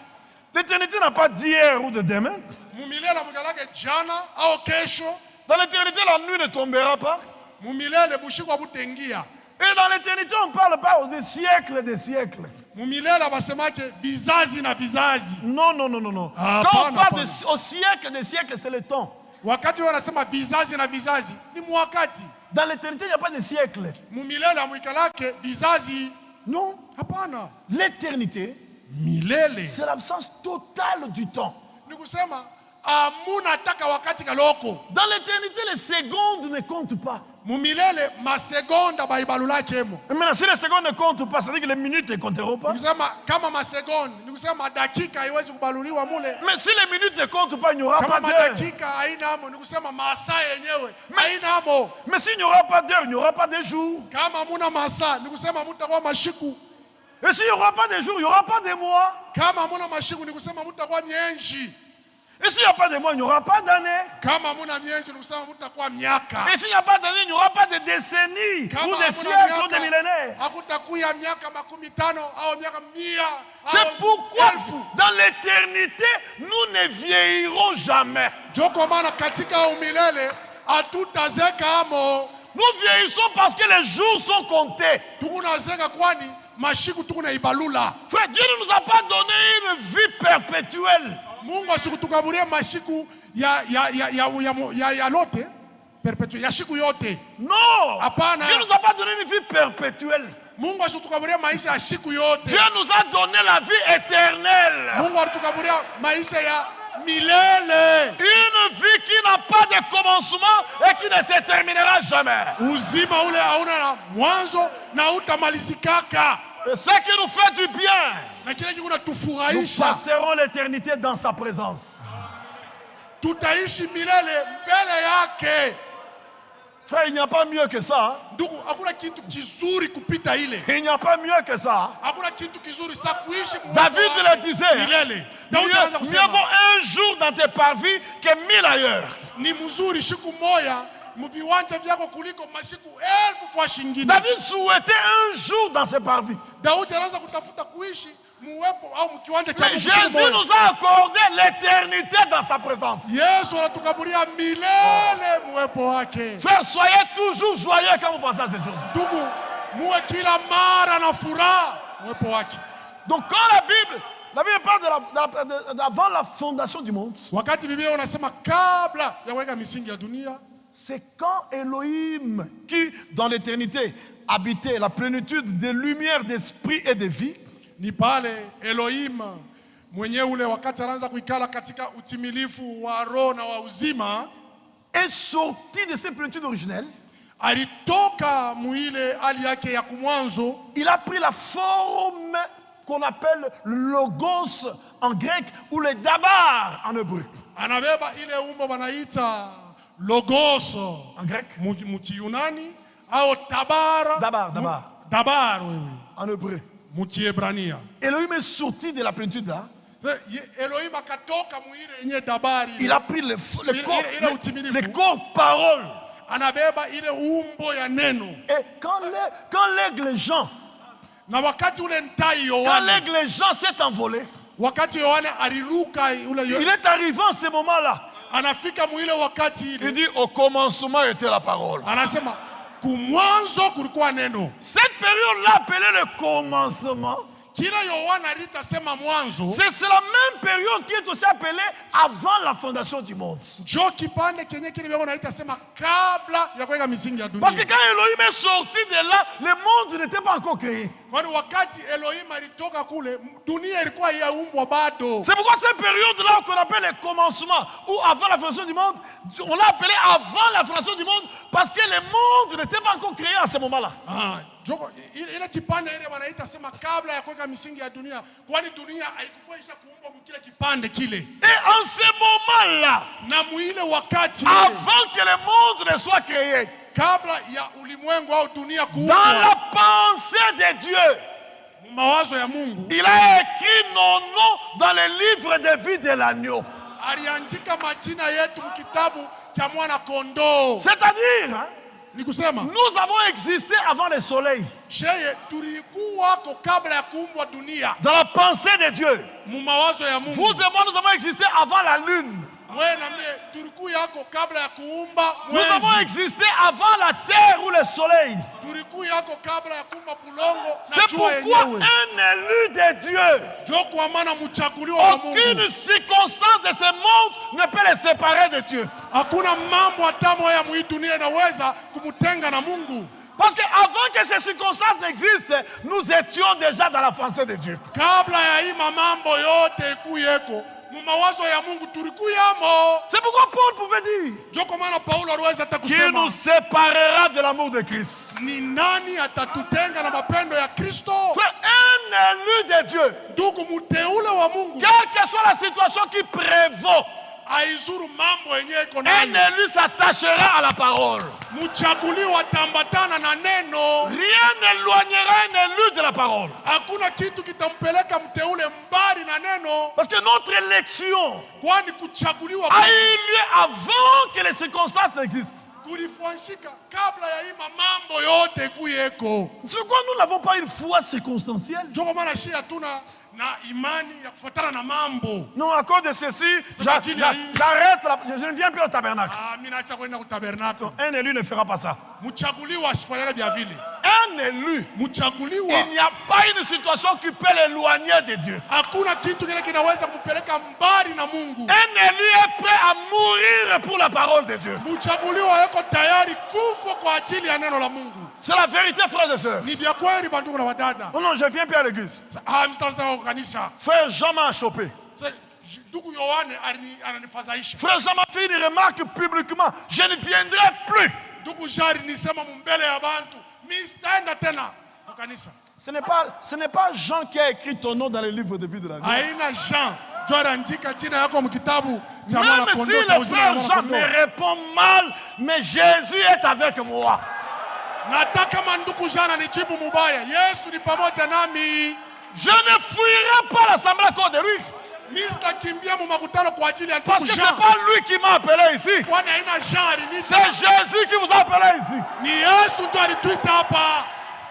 L'éternité n'a pas d'hier ou de demain. Mumilele mwikalake jana au kesho. Dans l'éternité, la nuit ne tombera pas. Mumilele bushiku abutengia. Et dans l'éternité, on ne parle pas des siècles et des siècles. Mumilele basemake vizazi na vizazi. Non, non, non, non, non. Quand on parle au siècle des siècles, c'est le temps. Wakati wanasema vizazi na vizazi ni mwakati. Dans l'éternité, il n'y a pas de siècle. Mumilele mwikalake vizazi. Non. Hapana. L'éternité, milele, c'est l'absence totale du temps. Ni kusema amuna taka wakati kaloko. Dans l'éternité, les secondes ne comptent pas. Mumilele masegonda baibalulake emo. Mais si les secondes ne comptent pas, ça veut dire que les minutes ne compteront pas. Ni kusema kama masegonda, ni kusema dakika haiwezi kubaluliwa mule. Mais si les minutes ne comptent pas, il n'y aura pas Kama d'heure. dakika haina amo, ni kusema masaa yenyewe haina amo. Mais s'il n'y aura pas d'heure, il n'y aura pas de jour. Kama hamuna masaa, ni kusema mutakuwa mashiku. Et s'il n'y aura pas de jour, il n'y aura pas de mois. Kama hamuna mashiku, ni kusema mutakuwa mienji. Et s'il n'y a pas de mois, il n'y aura pas d'année. Kama hamuna mienji, ni kusema mutakuwa miaka. Et s'il n'y a pas d'année, il n'y aura pas de décennies, ou de siècles, ou de millénaires. Hakutakuya miaka 50 au miaka 100. C'est pourquoi dans l'éternité, nous ne vieillirons jamais. Joko maana katika umilele hatutazeka amo. Nous vieillissons parce que les jours sont comptés. Tukunazeka kwani mashiku tukunaibalula. Frère, Dieu ne nous a pas donné une vie perpétuelle. Mungu asikutukaburia mashiku ya lote perpetuel ya shiku yote. Non. Hapana. Dieu ne nous a pas donné une vie perpétuelle. Mungu asikutukaburia maisha ya shiku yote. Dieu nous a donné la vie éternelle. Mungu alitukaburia maisha ya milele. Une vie qui n'a pas de commencement et qui ne se terminera jamais. Uzima ule hauna na mwanzo na utamalizikaka. Et ce qui nous fait du bien, nous passerons l'éternité dans sa présence. Tutaishi milele mbele yake. Frère, il n'y a pas mieux que ça. Ndugu, hakuna kitu kizuri kupita ile. Il n'y a pas mieux que ça. Hakuna kitu kizuri sa kuishi. David le disait. Milele. Mieux vaut un jour dans tes parvis que 1000 ailleurs. Ni mzuri siku moja muviwanja vyako kuliko masiku 1000 fois shingine. David souhaitait un jour dans ses parvis. Daudi anaanza kutafuta kuishi muwepo au mkiwanja cha Mungu. Mais Jésus nous a accordé l'éternité dans sa présence. Yesu anatukaburia milele muwepo wake. Frère, soyez toujours joyeux quand vous pensez à ces choses. Ndugu, muwe kila mara na furaha muwepo wake. Donc quand la Bible parle d'avant la fondation du monde. Wakati Biblia unasema kabla ya kuweka misingi ya dunia, c'est quand Elohim, qui dans l'éternité habitait la plénitude de lumière, d'esprit et de vie, ni pale Elohim mwenyewe ule wakati anaanza kuikala katika utimilifu wa roho na wa uzima, est sorti de ses plénitudes originelles. Alitoka muile hali yake ya kumwanzo. Il a pris la forme qu'on appelle le logos en grec ou le dabar en hébreu. Anabeba ile umbo banaita logos en grec, mukiyunani au tabara. Dabar. Dabar, oui. En hébreu. Mukiebrania. Elohim est sorti de la plénitude là. Elohim akatoka muile yenye dabari. Il a pris le corps parole. Anabeba ile umbo ya neno. Et quand l'aigle Jean, Na wakati ule ntai quand Yohane, l'aigle Jean s'est envolé, wakati Yohane aliruka ule il est arrivé en ce moment-là. anafika muile wakati Il ile. dit au commencement était la parole. Anasema kumwanzo kulikuwa neno. Cette période-là appelée le commencement, Kila Yohana alitasema mwanzo. c'est la même période qui est aussi appelée avant la fondation du monde. Jo kipande kenye kile bego naita sema kabla ya kuweka misingi ya dunia. Parce que quand Elohim est sorti de là, le monde n'était pas encore créé. Kwani wakati Elohim alitoka kule, dunia ilikuwa yaumbwa bado. C'est pourquoi cette période-là qu'on appelle le commencement, ou avant la fondation du monde, on l'a appelé avant la fondation du monde, parce que le monde n'était pas encore créé à ce moment-là. Ah, joko ile kipande ile wanaita sema kabla ya kuweka misingi ya dunia, kwani dunia haikuwa isha kuumbwa mkile kipande kile. Et en ce moment-là, Na muile wakati avant que le monde ne soit créé, kabla ya ulimwengu au dunia dans la kuumbwa, pensée de Dieu, mawazo ya Mungu il a écrit nos noms dans le livre de vie de l'agneau. aliandika majina yetu mkitabu cha mwana kondoo. C'est-à-dire, hein, Ni kusema nous avons existé avant le soleil, sheye tulikuwako kabla ya kuumbwa dunia dans la pensée de Dieu. mu mawazo ya Mungu. Vous et moi, nous avons existé avant la lune. Wewe na mimi tulikuyako kabla ya kuumba Nous avons mwezi. existé avant la terre ou le soleil. Tulikuyako kabla ya kuumba bulongo na C'est jua pourquoi yenyewe. un élu de Dieu, Ndio kwa maana mchaguliwa wa Mungu. aucune circonstance de ce monde ne peut les séparer de Dieu. Hakuna mambo hata moja mu hii dunia inaweza kumtenga na Mungu. Parce qu'avant que ces circonstances n'existent, nous étions déjà dans la pensée de Dieu. Kabla ya hii mambo yote ikuyeko mu mawazo ya Mungu tulikuyamo. C'est pourquoi Paul pouvait dire Ndio kwa maana Paulo aliweza hata qu'il kusema nous séparera de l'amour de Christ. ni nani atatutenga na mapendo ya Kristo? Frère, un élu de Dieu, Ndugu mteule wa Mungu, quelle que soit la situation qui prévaut, aizuru mambo yenyewe iko un nayo. élu s'attachera à la parole. Mchaguliwa tambatana na neno. Rien n'éloignera un élu de la parole. Hakuna kitu kitampeleka mteule mbali na neno, Parce que notre élection kwani kuchaguliwa a eu lieu avant que les circonstances n'existent. kulifanyika kabla ya hii mambo yote kuyeko. C'est pourquoi nous n'avons pas une foi circonstancielle. Ndio kwa maana shia hatuna na imani ya kufuatana na mambo. Non, à cause de ceci, pas dit, j'arrête, je ne viens plus au tabernacle. Ah, mimi naacha kwenda ku tabernacle. Un élu ne fera pas ça. Mchaguliwa asifanyane vya vile. Un élu, Mchaguliwa il n'y a pas une situation qui peut l'éloigner de Dieu. hakuna kitu kile kinaweza kumpeleka mbali na Mungu. Un élu est prêt à mourir pour la parole de Dieu. Mchaguliwa yuko tayari kufa kwa ajili ya neno la Mungu. C'est la vérité, frères et sœurs. Ni vya kweli bandugu na wadada. Non, non, je viens plus à l'église. Ah, msitazama kwa kanisa. Frère Jean m'a chopé. Ndugu Yohane ananifadhaisha. Frère Jean m'a fait une remarque publiquement. Je ne viendrai plus. Ndugu Jari nisema mbele ya bantu, mimi sitaenda tena kwa kanisa. Ce n'est pas Jean qui a écrit ton nom dans le livre de vie de la vie. Haina Jean, ndio andika jina yako mkitabu cha mwana Même si kondoo cha le uzima wa frère mwana Jean kondoo. me répond mal, mais Jésus est avec moi. Nataka kama ndugu Jean anijibu mubaya, Yesu ni pamoja nami. Je ne fuirai pas l'assemblée à cause de lui. Mimi sitakimbia mu makutano kwa ajili ya Parce ndugu que ce n'est Jean. pas lui qui m'a appelé ici. Kwani haina Jean alinita. C'est Jésus qui vous a appelé ici. Ni Yesu ndio alituita hapa.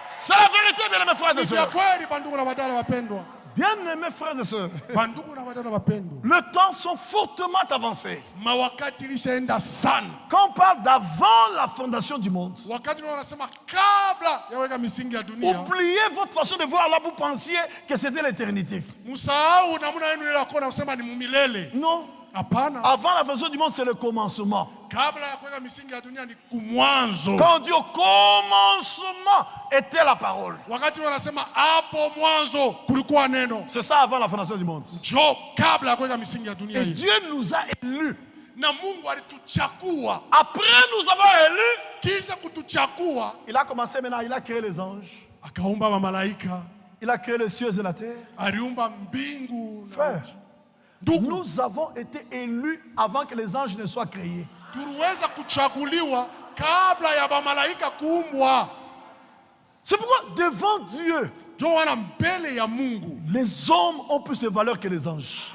C'est la vérité, bien-aimés frères et Ni vya sœurs. kweli bandugu na wadada wapendwa. Bien-aimés frères et sœurs, Bandugu na wadada wapendwa. le temps sont fortement avancés. Mawakati ilishaenda sana. Quand on parle d'avant la fondation du monde, Wakati wanasema kabla ya weka misingi ya dunia. oubliez votre façon de voir là, vous pensiez que c'était l'éternité. Musahau namna yenu ile akona kusema ni mumilele. Non. Hapana. Avant la fondation du monde, c'est le commencement. Kabla ya kuweka misingi ya dunia ni kumwanzo. Quand on dit au commencement était la parole. Wakati wanasema hapo mwanzo kulikuwa neno. C'est ça avant la fondation du monde. Jo kabla ya kuweka misingi ya dunia Et hii. Dieu nous a élus. Na Mungu alituchagua. Après nous avoir élus, Kisha kutuchagua, il a commencé maintenant, il a créé les anges. akaumba mamalaika, Il a créé les cieux et la terre. aliumba mbingu na Frère, nchi. Ndugu, nous avons été élus avant que les anges ne soient créés. tuliweza kuchaguliwa kabla ya mamalaika kuumbwa. C'est pourquoi devant Dieu, ndio wana mbele ya Mungu les hommes ont plus de valeur que les anges.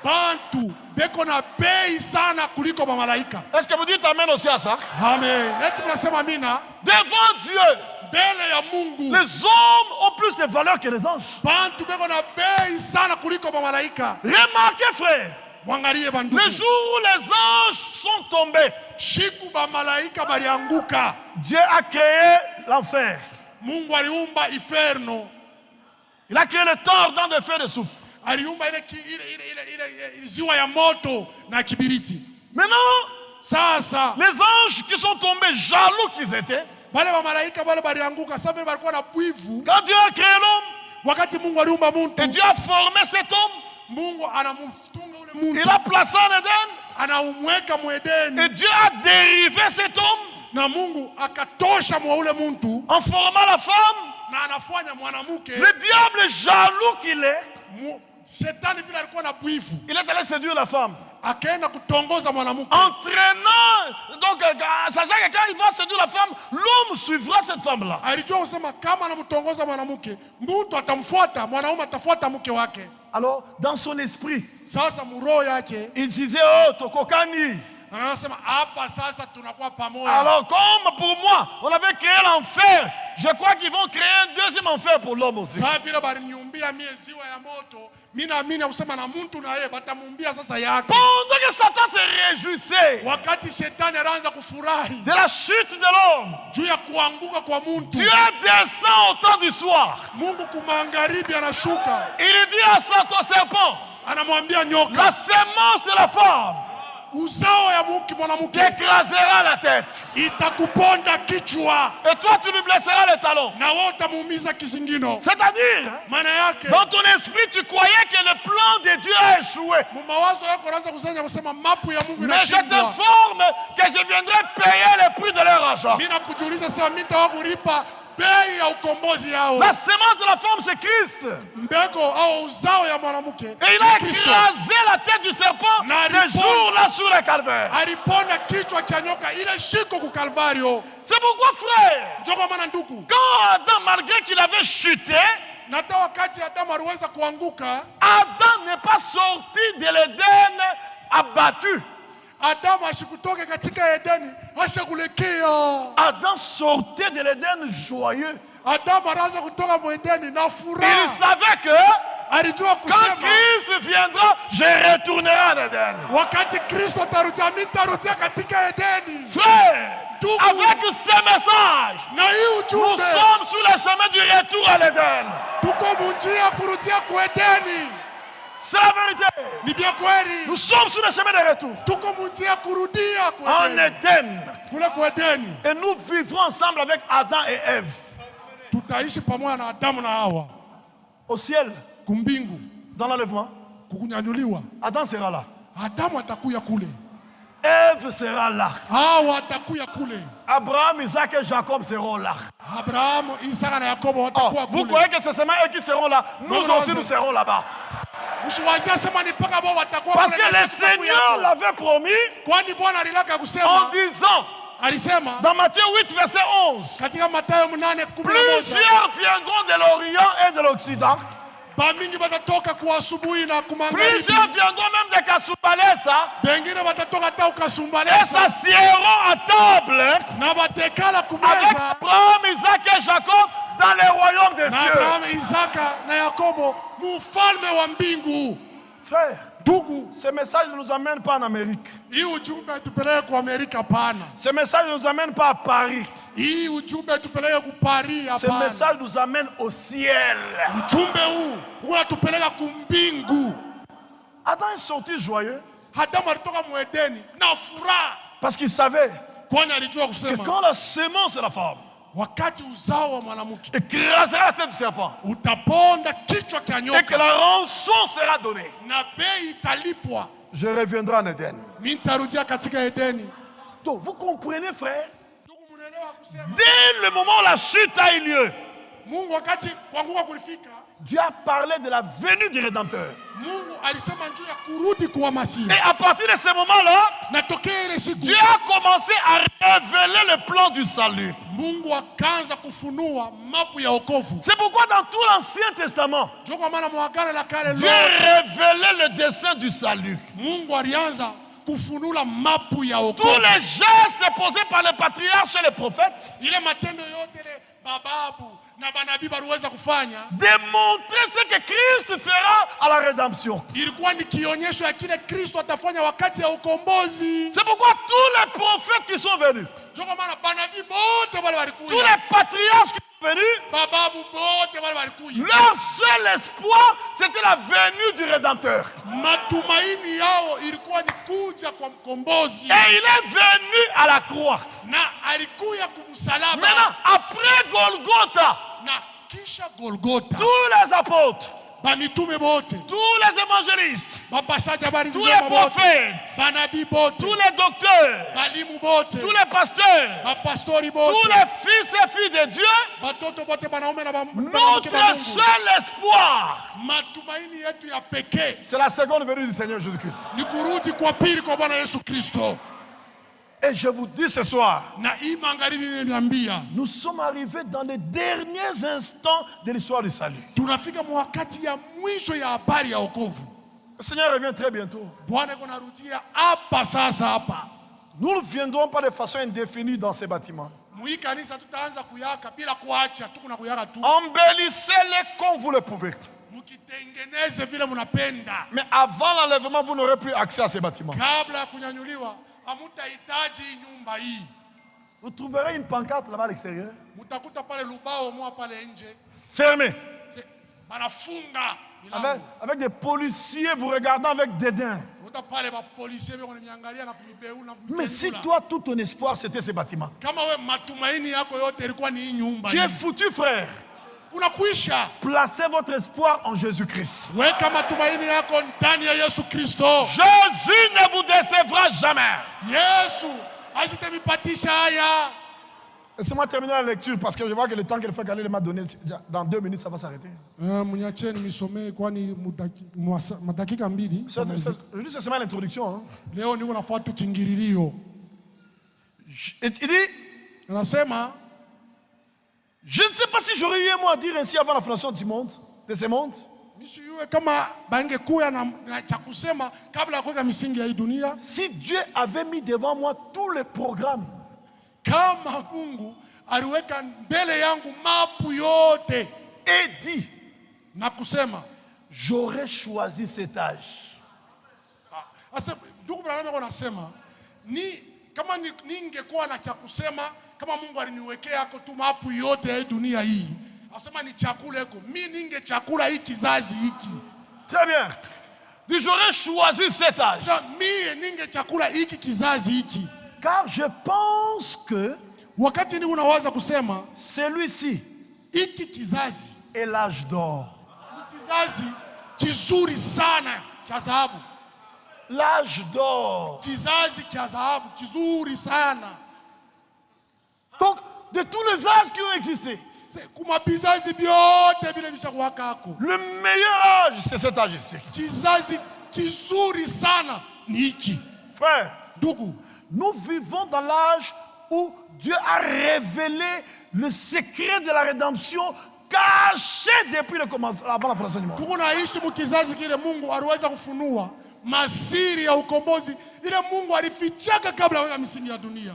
bantu beko na bei sana kuliko malaika. Est-ce que vous dites amen aussi à ça? Amen. Eti mnasema amina? Devant Dieu, Mbele ya Mungu les hommes ont plus de valeur que les anges. bantu beko na bei sana kuliko malaika. Remarquez, frère, Mwangalie bandugu. le jour où les anges sont tombés, Shiku malaika balianguka. Dieu a créé l'enfer. Mungu aliumba inferno. Il a créé le tordant de feu de soufre. Aliumba ile ziwa ya moto na kibiriti. Maintenant, Sasa les anges qui sont tombés, jaloux qu'ils étaient, wale malaika wale balianguka sasa vile walikuwa na bwivu. quand Dieu a créé l'homme, Wakati Mungu aliumba et mtu, Dieu a formé cet homme, Mungu anamfunga ule mtu. il a placé en Éden, Anaumweka et mwedeni Dieu a dérivé cet homme na Mungu akatosha mwa ule mtu en formant la femme. na anafanya mwanamke. Le diable, jaloux qu'il est, Shetani vile alikuwa na bwivu, il est allé séduire la femme. akaenda kutongoza mwanamke. Entraînant, donc, sachant que quand il va séduire la femme, l'homme suivra cette femme-là. Alijua kusema kama anamtongoza mwanamke, mtu atamfuata, mwanaume atafuata mke wake. Alors, dans son esprit, Sasa muroho yake il disait, oh, tokokani. anasema hapa sasa tunakuwa pamoja. Alors, comme pour moi, on avait créé l'enfer, je crois qu'ils vont créer un deuxième enfer pour l'homme aussi. Sasa vile baliniumbia mie ziwa ya moto, mimi naamini kusema na mtu na yeye batamuumbia sasa yake. Pendant que Satan se réjouissait Wakati shetani anaanza kufurahi de la chute de l'homme, juu ya kuanguka kwa mtu, Dieu descend au temps du soir. Mungu kumagharibi anashuka, Il dit à Satan, serpent, anamwambia nyoka, la sémence de la femme uzao ya mwanamke t'écrasera la tête. itakuponda kichwa Et toi, tu lui blesseras les talons. na wewe utamuumiza kizingino. C'est-à-dire, Maana yake dans ton esprit, tu croyais que le plan de Dieu a échoué. mawazo yako yanaanza kusanya kusema mapu ya Mungu Mais je inashindwa. t'informe que je viendrai payer le prix de leur argent. Mimi nakujulisha sasa mimi nitakulipa bei ya ukombozi yao. La sémence de la femme, c'est Christ. Mbegu au uzao ya mwanamke. Et il a écrasé la tête du serpent ce jour-là sur le calvaire. Aliponda kichwa cha nyoka ile shiko ku Kalvario. C'est pourquoi, frère, Ndio kwa maana ndugu, quand Adam, malgré qu'il avait chuté, na hata wakati Adamu aliweza kuanguka, Adam n'est pas sorti de l'Éden abattu. Adamu ashikutoka katika Edeni, ashakulekea. Adam sortait de l'Éden joyeux. Adamu anaanza kutoka mu Edeni na Il furaha. savait que Alijua quand kusema Christ viendra, je retournerai en Éden. wakati Kristo atarudia, mimi nitarudia katika Edeni. Frère, Tout avec ce message, Na hii nous ujumbe sommes sur le chemin du retour à l'Éden. tuko munjia kurudia ku Edeni. C'est la vérité. Ni bien kweli. Nous sommes sur le chemin de retour Tuko munjia kurudia ku en Edeni. Éden. Kule ku Edeni. Et nous vivrons ensemble avec Adam et Ève. Tutaishi pamoja na Adamu na Hawa Au ciel, kumbingu, dans l'enlèvement, kukunyanyuliwa. Adam sera là. Adamu atakuya kule, Ève sera là. Hawa atakuya kule, Abraham, Isaac et Jacob seront là. Abrahamu, Isaka na Yakobo Oh, watakuwa vous kule. croyez que c'est seulement eux qui seront là? Nous Non, non, aussi, c'est- nous serons là-bas. Usiwazie sema ni mpaka wao watakuwa Parce kule que na le siku yako. Seigneur l'avait promis Kwani Bwana alilaka en kusema, disant, alisema dans Matthieu 8, verset 11, katika Mathayo 8:11, plusieurs viendront de l'Orient et de l'Occident. bamingi batatoka kwa asubuhi na kumagharibi, Plusieurs viendront même de Kasumbalesa bengine batatoka hata et ukasumbalesa s'assiéront à table na batekala avec kumeza Abraham, Isaac et Jacob dans les royaumes des na cieux. Abrahamu, Isaka na Yakobo mufalme wa mbingu. Frère, Ndugu, ce message ne nous amène pas en Amérique. hii ujumbe tupeleke kwa Amerika pana. Ce message ne nous amène pas à Paris. Hii ujumbe tupeleke ku Paris Ce hapana. message nous amène au ciel. Ujumbe huu unatupeleka kumbingu. Adam est sorti joyeux Adamu alitoka mu Edeni na furaha, parce qu'il savait kwani alijua que kusema quand la sémence de la femme wakati uzao wa mwanamke écrasera la tête du serpent utaponda kichwa cha et que nyoka la rançon sera donnée, na bei italipwa, je reviendrai en Éden. mimi nitarudia katika Edeni. Donc, vous comprenez, frère, Ndugu, mnaelewa kusema dès le moment où la chute a eu lieu, Mungu wakati kuanguka kulifika, Dieu a parlé de la venue du Rédempteur. Mungu alisema njoo ya kurudi kwa Masihi. Et à partir de ce moment-là, Na tokea ile siku Dieu a commencé à révéler le plan du salut. Mungu akaanza kufunua mapu ya wokovu. C'est pourquoi dans tout l'Ancien Testament, Ndio kwa maana mwagano la kale Dieu révélait le dessein du salut. Mungu alianza kufunula mapu ya Tous wokovu. les gestes posés par les patriarches et les prophètes Ile matendo yote ile bababu na banabii baliweza kufanya démontraient ce que Christ fera à la rédemption. ilikuwa ni kionyesho ya kile Kristo atafanya wakati ya ukombozi. C'est pourquoi tous les prophètes qui sont venus, Ndio kwa maana banabii bote wale tous walikuja, les patriarches qui sont venus, bababu bote wale walikuja, leur seul espoir, c'était la venue du Rédempteur. matumaini yao ilikuwa ni kuja kwa mkombozi, Et il est venu à la croix. na alikuya kumsalaba. Maintenant, après Golgotha, Na kisha Golgotha, tous les apôtres, banitume bote, tous les évangélistes, bapashaji habari tous les njema bote, prophètes, banabii bote, tous les docteurs, balimu bote, tous les pasteurs, bapastori tous bote, les fils et filles de Dieu, batoto bote banaume na notre seul espoir, matumaini yetu ya pekee c'est la seconde venue du Seigneur Jésus-Christ. ni kurudi kwa pili kwa Bwana Yesu Kristo. Et je vous dis ce soir, Na hii magharibi imeniambia nous sommes arrivés dans les derniers instants de l'histoire du salut. tunafika mwakati ya mwisho ya habari ya wokovu. Le Seigneur revient très bientôt. Bwana yuko narudia hapa sasa hapa. Nous ne viendrons pas de façon indéfinie dans ces bâtiments. Mwi kanisa tutaanza kuyaka bila kuacha, tuko na kuyaka tu. Embellissez-les comme vous le pouvez. Mkitengeneze vile mnapenda. Mais avant l'enlèvement, vous n'aurez plus accès à ces bâtiments. Kabla ya kunyanyuliwa, hamutahitaji nyumba hii. Vous trouverez une pancarte là-bas à l'extérieur, Mutakuta pale lubao mwa pale nje. fermée, Banafunga avec, milango. avec des policiers vous regardant avec dédain. Uta pale ba polisi wao wananiangalia na kunibeuna. Mais si toi, tout ton espoir, c'était ces bâtiments, Kama we matumaini yako yote ilikuwa ni hii nyumba tu hii. es foutu, frère. Kuna kuisha. Placez votre espoir en Jésus-Christ. Weka matumaini yako ndani ya Yesu Kristo. Jésus ne vous décevra jamais. Yesu asitemipatisha haya. Laissez-moi terminer la lecture parce que je vois que le temps que le frère Galil m'a donné, dans 2 minutes, ça va s'arrêter. Mniacheni nisomee kwani madakika mbili. Je dis c'est seulement l'introduction. Hein. Leo niko nafuata kingililio. Il dit, Anasema je ne sais pas si j'aurais eu un mot à dire ainsi avant la fondation du monde, de ce monde. nisiyue kama bangekuya na cha kusema kabla ya kuweka misingi ya hii dunia. Si Dieu avait mis devant moi tous les programmes, Kama Mungu aliweka mbele yangu mapu yote et dit, na kusema j'aurais choisi cet âge. asa ndugu Branham yako nasema ni kama ningekuwa na cha kusema kama Mungu aliniwekea yako tu mapu yote ya hii dunia hii, asema ni chakula yako, mimi ninge chakula hii kizazi hiki. Très bien. Dit, j'aurais choisi cet âge. Sasa mimi ninge chakula hiki kizazi hiki. Car je pense que Wakati ni unawaza kusema celui-ci hiki kizazi est l'âge d'or. ni kizazi kizuri sana cha dhahabu. L'âge d'or. Kizazi cha dhahabu kizuri sana. Donc, de tous les âges qui ont existé, Kuma bizazi byote bile bishakuwaka hako. le meilleur âge, c'est cet âge ici. Kizazi kizuri sana ni hiki. Frère, Ndugu, nous vivons dans l'âge où Dieu a révélé le secret de la rédemption caché depuis le commencement, avant la fondation du monde. tuko naishi mukizazi kile Mungu aliweza kufunua masiri ya ukombozi ile Mungu alifichaka kabla ya misingi ya dunia.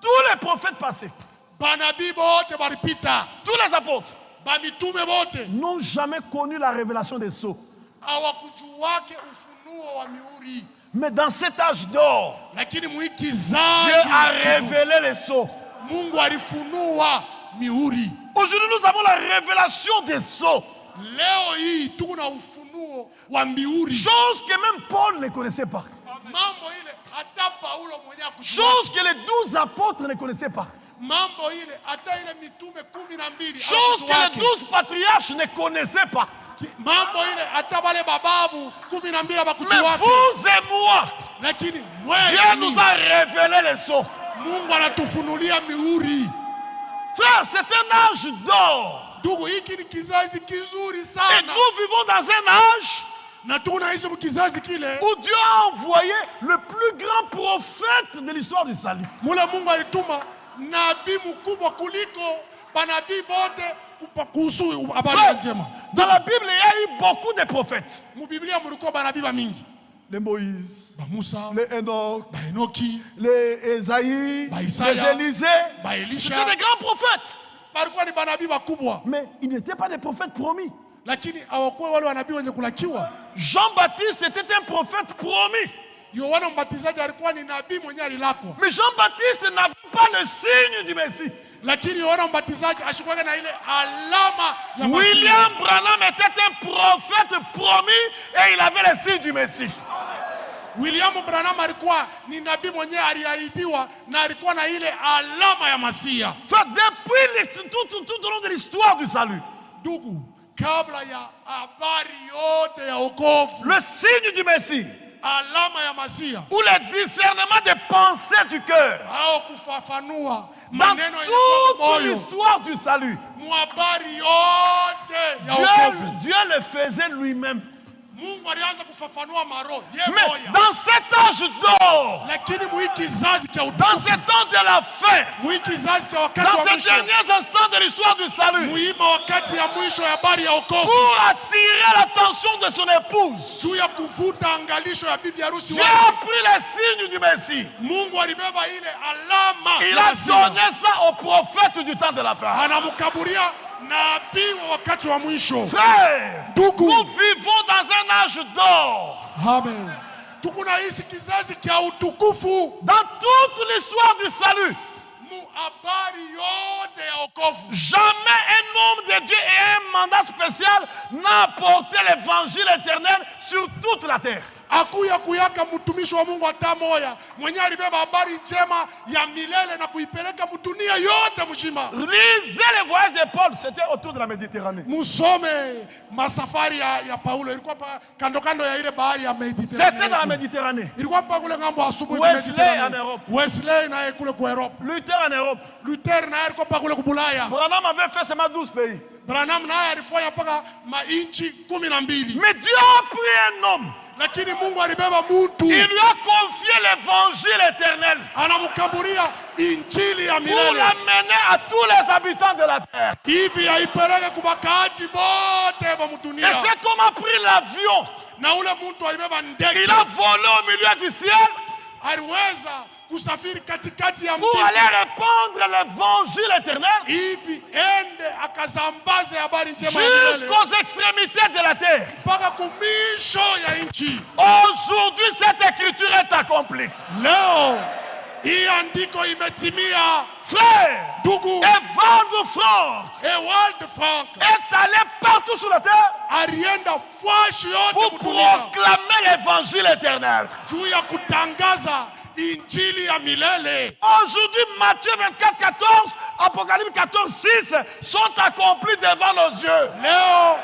Tous les prophètes passés, Banabii bote balipita, tous les apôtres bamitume bote n'ont jamais connu la révélation des sceaux. hawakujuwake ufunuo wa mihuri, Mais dans cet âge d'or, lakini Dieu muikizazi a révélé les sceaux. Mungu alifunua mihuri. Aujourd'hui, nous avons la révélation des sceaux. Leo hii tuko na ufunuo wa mihuri, Chose que même Paul ne connaissait pas. mambo ile hata Paulo mwenyewe hakujua, Chose que les 12 apôtres ne connaissaient pas. mambo ile hata ile mitume 12 Chose que hawakujuwake. les 12 patriarches ne connaissaient pas. Mambo ile hata wale bababu 12 Mais hawakujuwake, vous et moi, lakini Dieu nous a révélé les sceaux. Mungu anatufunulia mihuri. Frère, c'est un âge d'or. Ndugu, hiki ni kizazi kizuri Et sana. nous vivons dans un âge Na tunaishi mkizazi kile où Dieu a envoyé le plus grand prophète de l'histoire du salut. mule Mungu alituma nabii mkubwa kuliko manabii bote kuhusu habari Frère, njema. dans la Bible, il y a eu beaucoup de prophètes. Mu Biblia mulikuwa manabii mingi. Les Moïse, Ba Musa, les Enoch, ba Enoki, les Esaïe, Ba les Isaya, Élisée. ba Elisha. C'était des grands prophètes. Balikuwa ni manabii wakubwa. Mais ils n'étaient pas des prophètes promis. Lakini hawakuwa wale wanabii wenye kulakiwa. Jean-Baptiste était un prophète promis. Yohana Mbatizaji alikuwa ni nabii mwenye alilakwa. Mais Jean-Baptiste n'avait pas le signe du Messie. Lakini Yohana Mbatizaji ashikuwa na ile alama ya Masihi. William Branham était un prophète promis et il avait le signe du Messie. William Branham alikuwa ni nabii mwenye aliahidiwa na alikuwa na ile alama ya Masia. Depuis tout au long de l'histoire du salut, Ndugu, kabla ya habari yote ya wokovu, le signe du Messie alama ya Masia ou le discernement des pensées du cœur, au kufafanua dans maneno ya toute moyo, l'histoire du salut, habari yote ya wokovu, Dieu le faisait lui-même. Mungu alianza kufafanua maro ye Mais moya. dans cet âge d'or, Lakini muikizazi cha dans utukufu, ce temps de la fin, muikizazi cha wakati dans wa ces mwisho, derniers instants de l'histoire du salut, muima wakati ya mwisho ya habari ya wokovu, pour attirer l'attention de son épouse, juu ya kuvuta angalisho ya bibi harusi Dieu a wake, pris les signes du Messie. Mungu alibeba ile alama Il ya a Masia. donné ça aux prophètes du temps de la fin. Anamkaburia nabii wa wakati wa mwisho. Frère, Ndugu, nous vivons dans un âge d'or. amen, tukunaishi kizazi cha utukufu. Dans toute l'histoire du salut, Mu habari yote ya wokovu, jamais un homme de Dieu et un mandat spécial n'a apporté l'évangile éternel sur toute la terre. akuya kuyaka mtumishi wa Mungu hata moya mwenye alibeba habari njema ya milele na kuipeleka mdunia yote mzima. Lisez les voyages de Paul, c'était autour de la Méditerranée. Musome masafari ya Paulo, ilikuwa kando kando ya ile bahari ya Mediterranee. C'était dans la Méditerranée. Ilikuwa pa kule ngambo asubuhi Wesley en Europe. Wesley naye kule kwa Europe. Luther en Europe. Luther naye alikuwa pa kule kubulaya. Branham avait fait seulement 12 pays. Branham naye alifanya paka mainchi 12. Mais Dieu a pris un homme. Lakini Mungu alibeba mtu. Il lui a confié l'évangile éternel Anamkaburia injili ya pour milele. l'amener à tous les habitants de la terre. Hivi aipeleke kubakaaji bote ba Et mdunia. c'est comme a pris l'avion. Na ule mtu alibeba ndege. Il a volé au milieu du ciel Aliweza kusafiri katikati ya pour mbingu. aller répandre l'évangile éternel Hivi ende akazambaze habari njema ya milele jusqu'aux extrémités de la terre. mpaka kumisho ya nchi. Aujourd'hui, cette écriture est accomplie. Leo hii andiko imetimia. Frère, Ndugu, Evald Frank Ewald Frank est allé partout sur la terre alienda fashi pour yote kudunia proclamer l'évangile éternel. juu ya kutangaza injili ya milele. Aujourd'hui, Matthieu 24, 14, Apocalypse 14, 6 sont accomplis devant nos yeux. Leo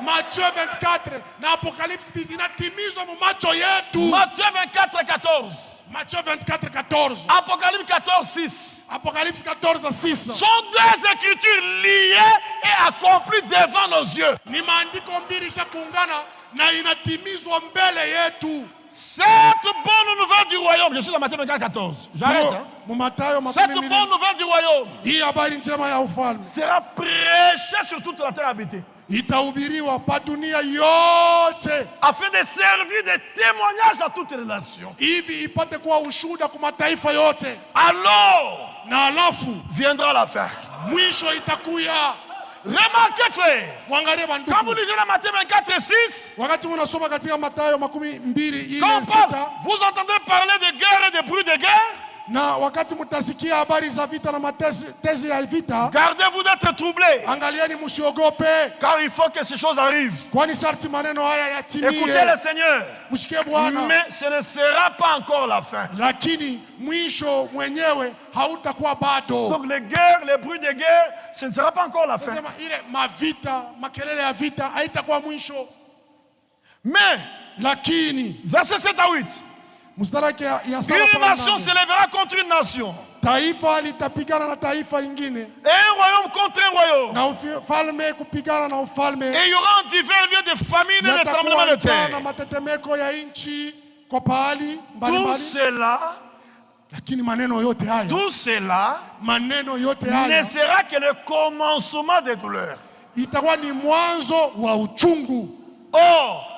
Matthieu 24 na Apocalypse 10 inatimizwa mu macho yetu. Matthieu 24, 14, Matthieu 24, 14. Apocalypse 14, 6 Apocalypse 14, 6. sont deux écritures liées et accomplies devant nos yeux. Ni maandiko mbili shakuungana na inatimizwa mbele yetu. Cette bonne nouvelle du royaume, je suis dans Matthieu 24, 14, j'arrête. Hein? Mu Mathayo Cette makumi bonne mbili. nouvelle du royaume Hii habari njema ya ufalme sera prêchée sur toute la terre habitée, itahubiriwa pa dunia yote, afin de servir de témoignage à toutes les nations. hivi ipate kuwa ushuhuda kwa mataifa yote, Alors na alafu viendra la fin. mwisho itakuya. Remarquez, frère, Mwangalie quand vous bandugu, lisez la Matthieu 24, 6, wakati munasoma katika Mathayo makumi mbili quand ile sita, vous entendez parler de guerre et de bruit de guerre, na wakati mutasikia habari za vita na matezi ya vita, gardez-vous d'être troublés, angalieni musiogope, car il faut que ces choses arrivent. kwani sharti maneno haya Écoutez yatimie. le Seigneur, Mshikie Bwana, mais ce ne sera pas encore la fin. lakini mwisho mwenyewe hautakuwa bado. Donc les guerres, les bruits de guerre, ce ne sera pas encore la fin. Nasema ile mavita, makelele ya vita haitakuwa mwisho, Mais, lakini verset 7 à 8, mstari ya une saba mpaka nation nane. s'élèvera contre une nation, taifa litapigana na taifa ingine, et un royaume contre un royaume. na ufalme kupigana na ufalme, Et il y aura en divers lieux de famine et de tremblements yatakuwa de njaa na terre. matetemeko ya nchi kwa pahali Tout mbalimbali. cela, Lakini maneno yote haya, tout cela maneno yote ne haya sera que le commencement des douleurs. itakuwa ni mwanzo wa uchungu. Or,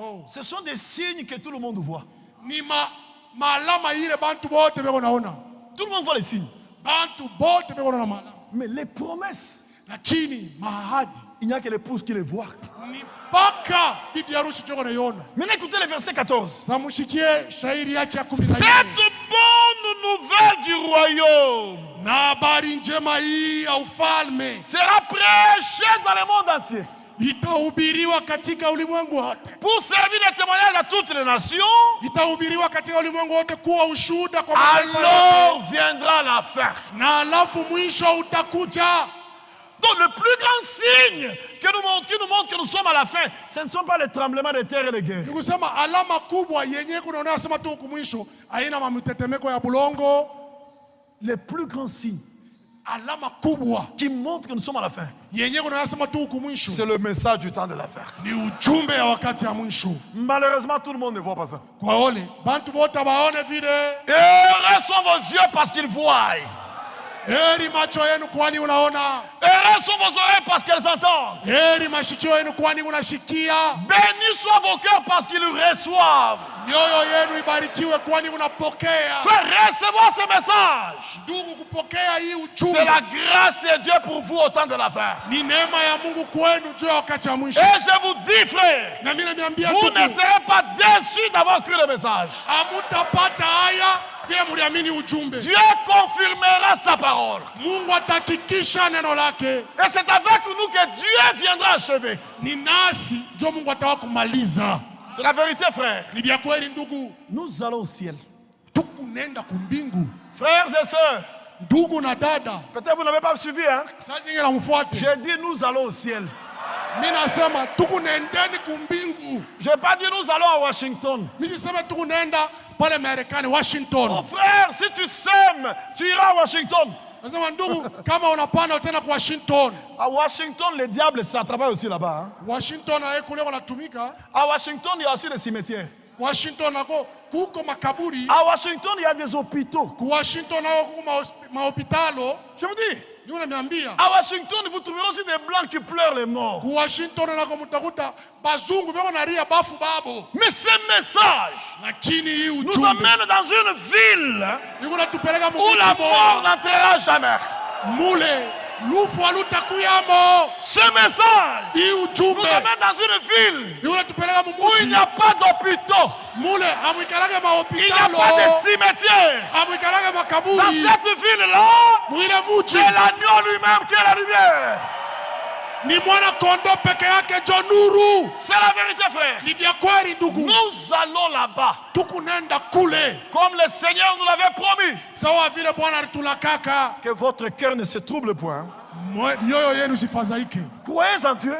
Oh. ce sont des signes que tout le monde voit. Ni maalama ile bantu bote beko naona, Tout le monde voit les signes. bantu bote beko naona maalama, Mais les promesses, lakini mahadi il n'y a que l'épouse qui les voit. ni mpaka bibi harusi tuko naiona. Maintenant, écoutez le verset 14. Samushikie shairi yake ya 14. Cette bonne nouvelle du royaume Na habari njema hii ya ufalme sera prêchée dans le monde entier itahubiriwa katika ulimwengu wote, pour servir de témoignage à toutes les nations. itahubiriwa katika ulimwengu wote kuwa ushuhuda kwa mataifa yote, Alors viendra la fin. na alafu mwisho utakuja. Donc le plus grand signe qui nous montre que nous sommes à la fin, ce ne sont pas les tremblements de terre et les guerres. Ni kusema alama kubwa yenye kunaona sema tu huku mwisho haina mamitetemeko ya bulongo. Les plus grands signes Alama kubwa qui montrent que nous sommes à la fin, yenye kunaona sema tu huku mwisho c'est le message du temps de la fin. ni ujumbe ya wakati ya mwisho. Malheureusement, tout le monde ne voit pas ça. Kwa ole bantu bote baone vile. Heureux sont vos yeux parce qu'ils voient. Heri macho yenu kwani unaona, Heureux sont vos oreilles parce qu'elles entendent. heri mashikio yenu kwani unashikia, Bénis soient vos cœurs parce qu'ils reçoivent. mioyo yenu ibarikiwe kwani unapokea. Frère, recevoir ce message. Ndugu, kupokea hii C'est ujumbe la grâce de Dieu pour vous au temps de la fin. ni neema ya Mungu kwenu juu ya wakati wa mwisho. Et je vous dis, frère, Na mimi naambia vous ne ndugu, serez pas déçus d'avoir cru le message. hamutapata haya vile mliamini ujumbe. Dieu confirmera sa parole. Mungu atahakikisha neno lake, Et c'est avec nous que Dieu viendra achever. ni nasi ndio Mungu atawa kumaliza. C'est la vérité, frère. Ni vya kweli ndugu, Nous allons au ciel. tukunenda kumbingu. Frères et sœurs, Ndugu na dada, peut-être vous n'avez pas suivi, hein? sasa zingine namfuate. J'ai dit nous allons au ciel. Mimi nasema tukunendeni kumbingu. Je n'ai pas dit nous allons à Washington. Mimi sisema tukunenda pale Marekani, Washington. Oh frère, si tu sèmes, tu iras à Washington. Nasema ndugu, kama unapanda utaenda kwa Washington. À Washington, les diables, ça travaille aussi là-bas. Hein? Washington na kule wanatumika. À Washington, il y a aussi des cimetières. Washington nako kuko makaburi. À Washington, il y a des hôpitaux. Ku Washington nako kuko mahopitalo. Je vous dis, Ni unaniambia. à Washington, vous trouverez aussi des blancs qui pleurent les morts. Ku Washington nako mtakuta bazungu beko naria bafu babo. Mais ce message Lakini hii nous ujumbe amène dans une ville niko natupeleka où la mort n'entrera jamais. mule lufu alutakuyamo. Ce message Hii nous ujumbe amène dans une ville niko natupeleka où il mumuji n'y a pas d'hôpitaux, mule amwikalage il n'y a mahopitalo, pas de cimetières. amwikalage Dans makaburi. cette ville-là, Mwile muji c'est l'agneau lui-même qui est la lumière. ni mwana kondo peke yake jo nuru. C'est la vérité, frère. Ni vya kweli ndugu, Nous allons là-bas, tukunenda kule comme le Seigneur nous l'avait promis. sawa vile Bwana alitulakaka. Que votre cœur ne se trouble point. Mioyo yenu sifadhaike, Croyez en Dieu.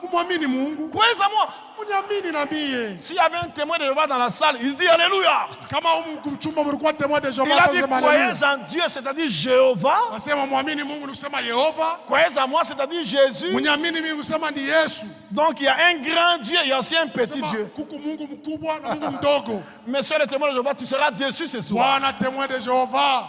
mumwamini Mungu, Croyez en moi. uniamini na mie. S'il y avait un témoin de Jéhovah dans la salle, il dit Alléluia. Kama mchumba mlikuwa témoin de Il Jehova, a dit tunasema croyez haleluya. en Dieu, c'est-à-dire Jéhovah. Nasema mwamini Mungu ni kusema Yehova, Croyez en moi, c'est-à-dire Jésus. mnyamini mimi kusema ni Yesu. Donc il y a un grand Dieu, il y a aussi un petit Sema Dieu. kuku Mungu mkubwa na Mungu mdogo. Monsieur le témoin de Jéhovah, tu seras déçu ce soir. Bwana témoin de Jehova.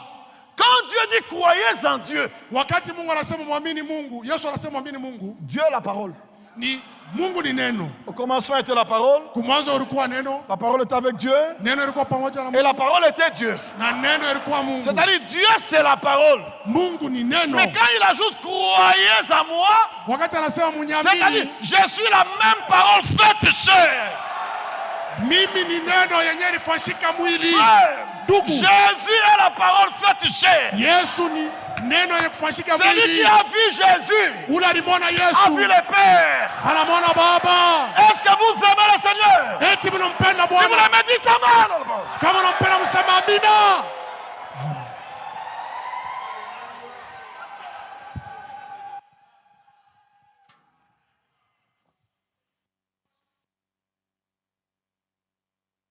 Quand Dieu dit croyez en Dieu, Wakati Mungu anasema mwamini Mungu, Yesu anasema mwamini Mungu, Dieu est la parole. ni Mungu ni neno. Au commencement était la parole. Kumwanzo ulikuwa neno, La parole était avec Dieu. neno ilikuwa pamoja na Et Mungu, la parole était Dieu. na neno ilikuwa Mungu. C'est-à-dire Dieu c'est la parole. Mungu ni neno. Mais quand il ajoute croyez en moi, Wakati anasema c'est-à-dire munyamini, je suis la même parole faite chair. mimi ni neno yenye ilifanyika mwili. Frère, Ndugu, Jésus est la parole faite chair. Yesu ni neno yenye kufanyika Celui mwili. qui a vu Jésus Ule alimwona a vu Yesu, le Père. anamwona Baba. Est-ce que vous aimez le Seigneur? Eti mnampenda Si vous Bwana.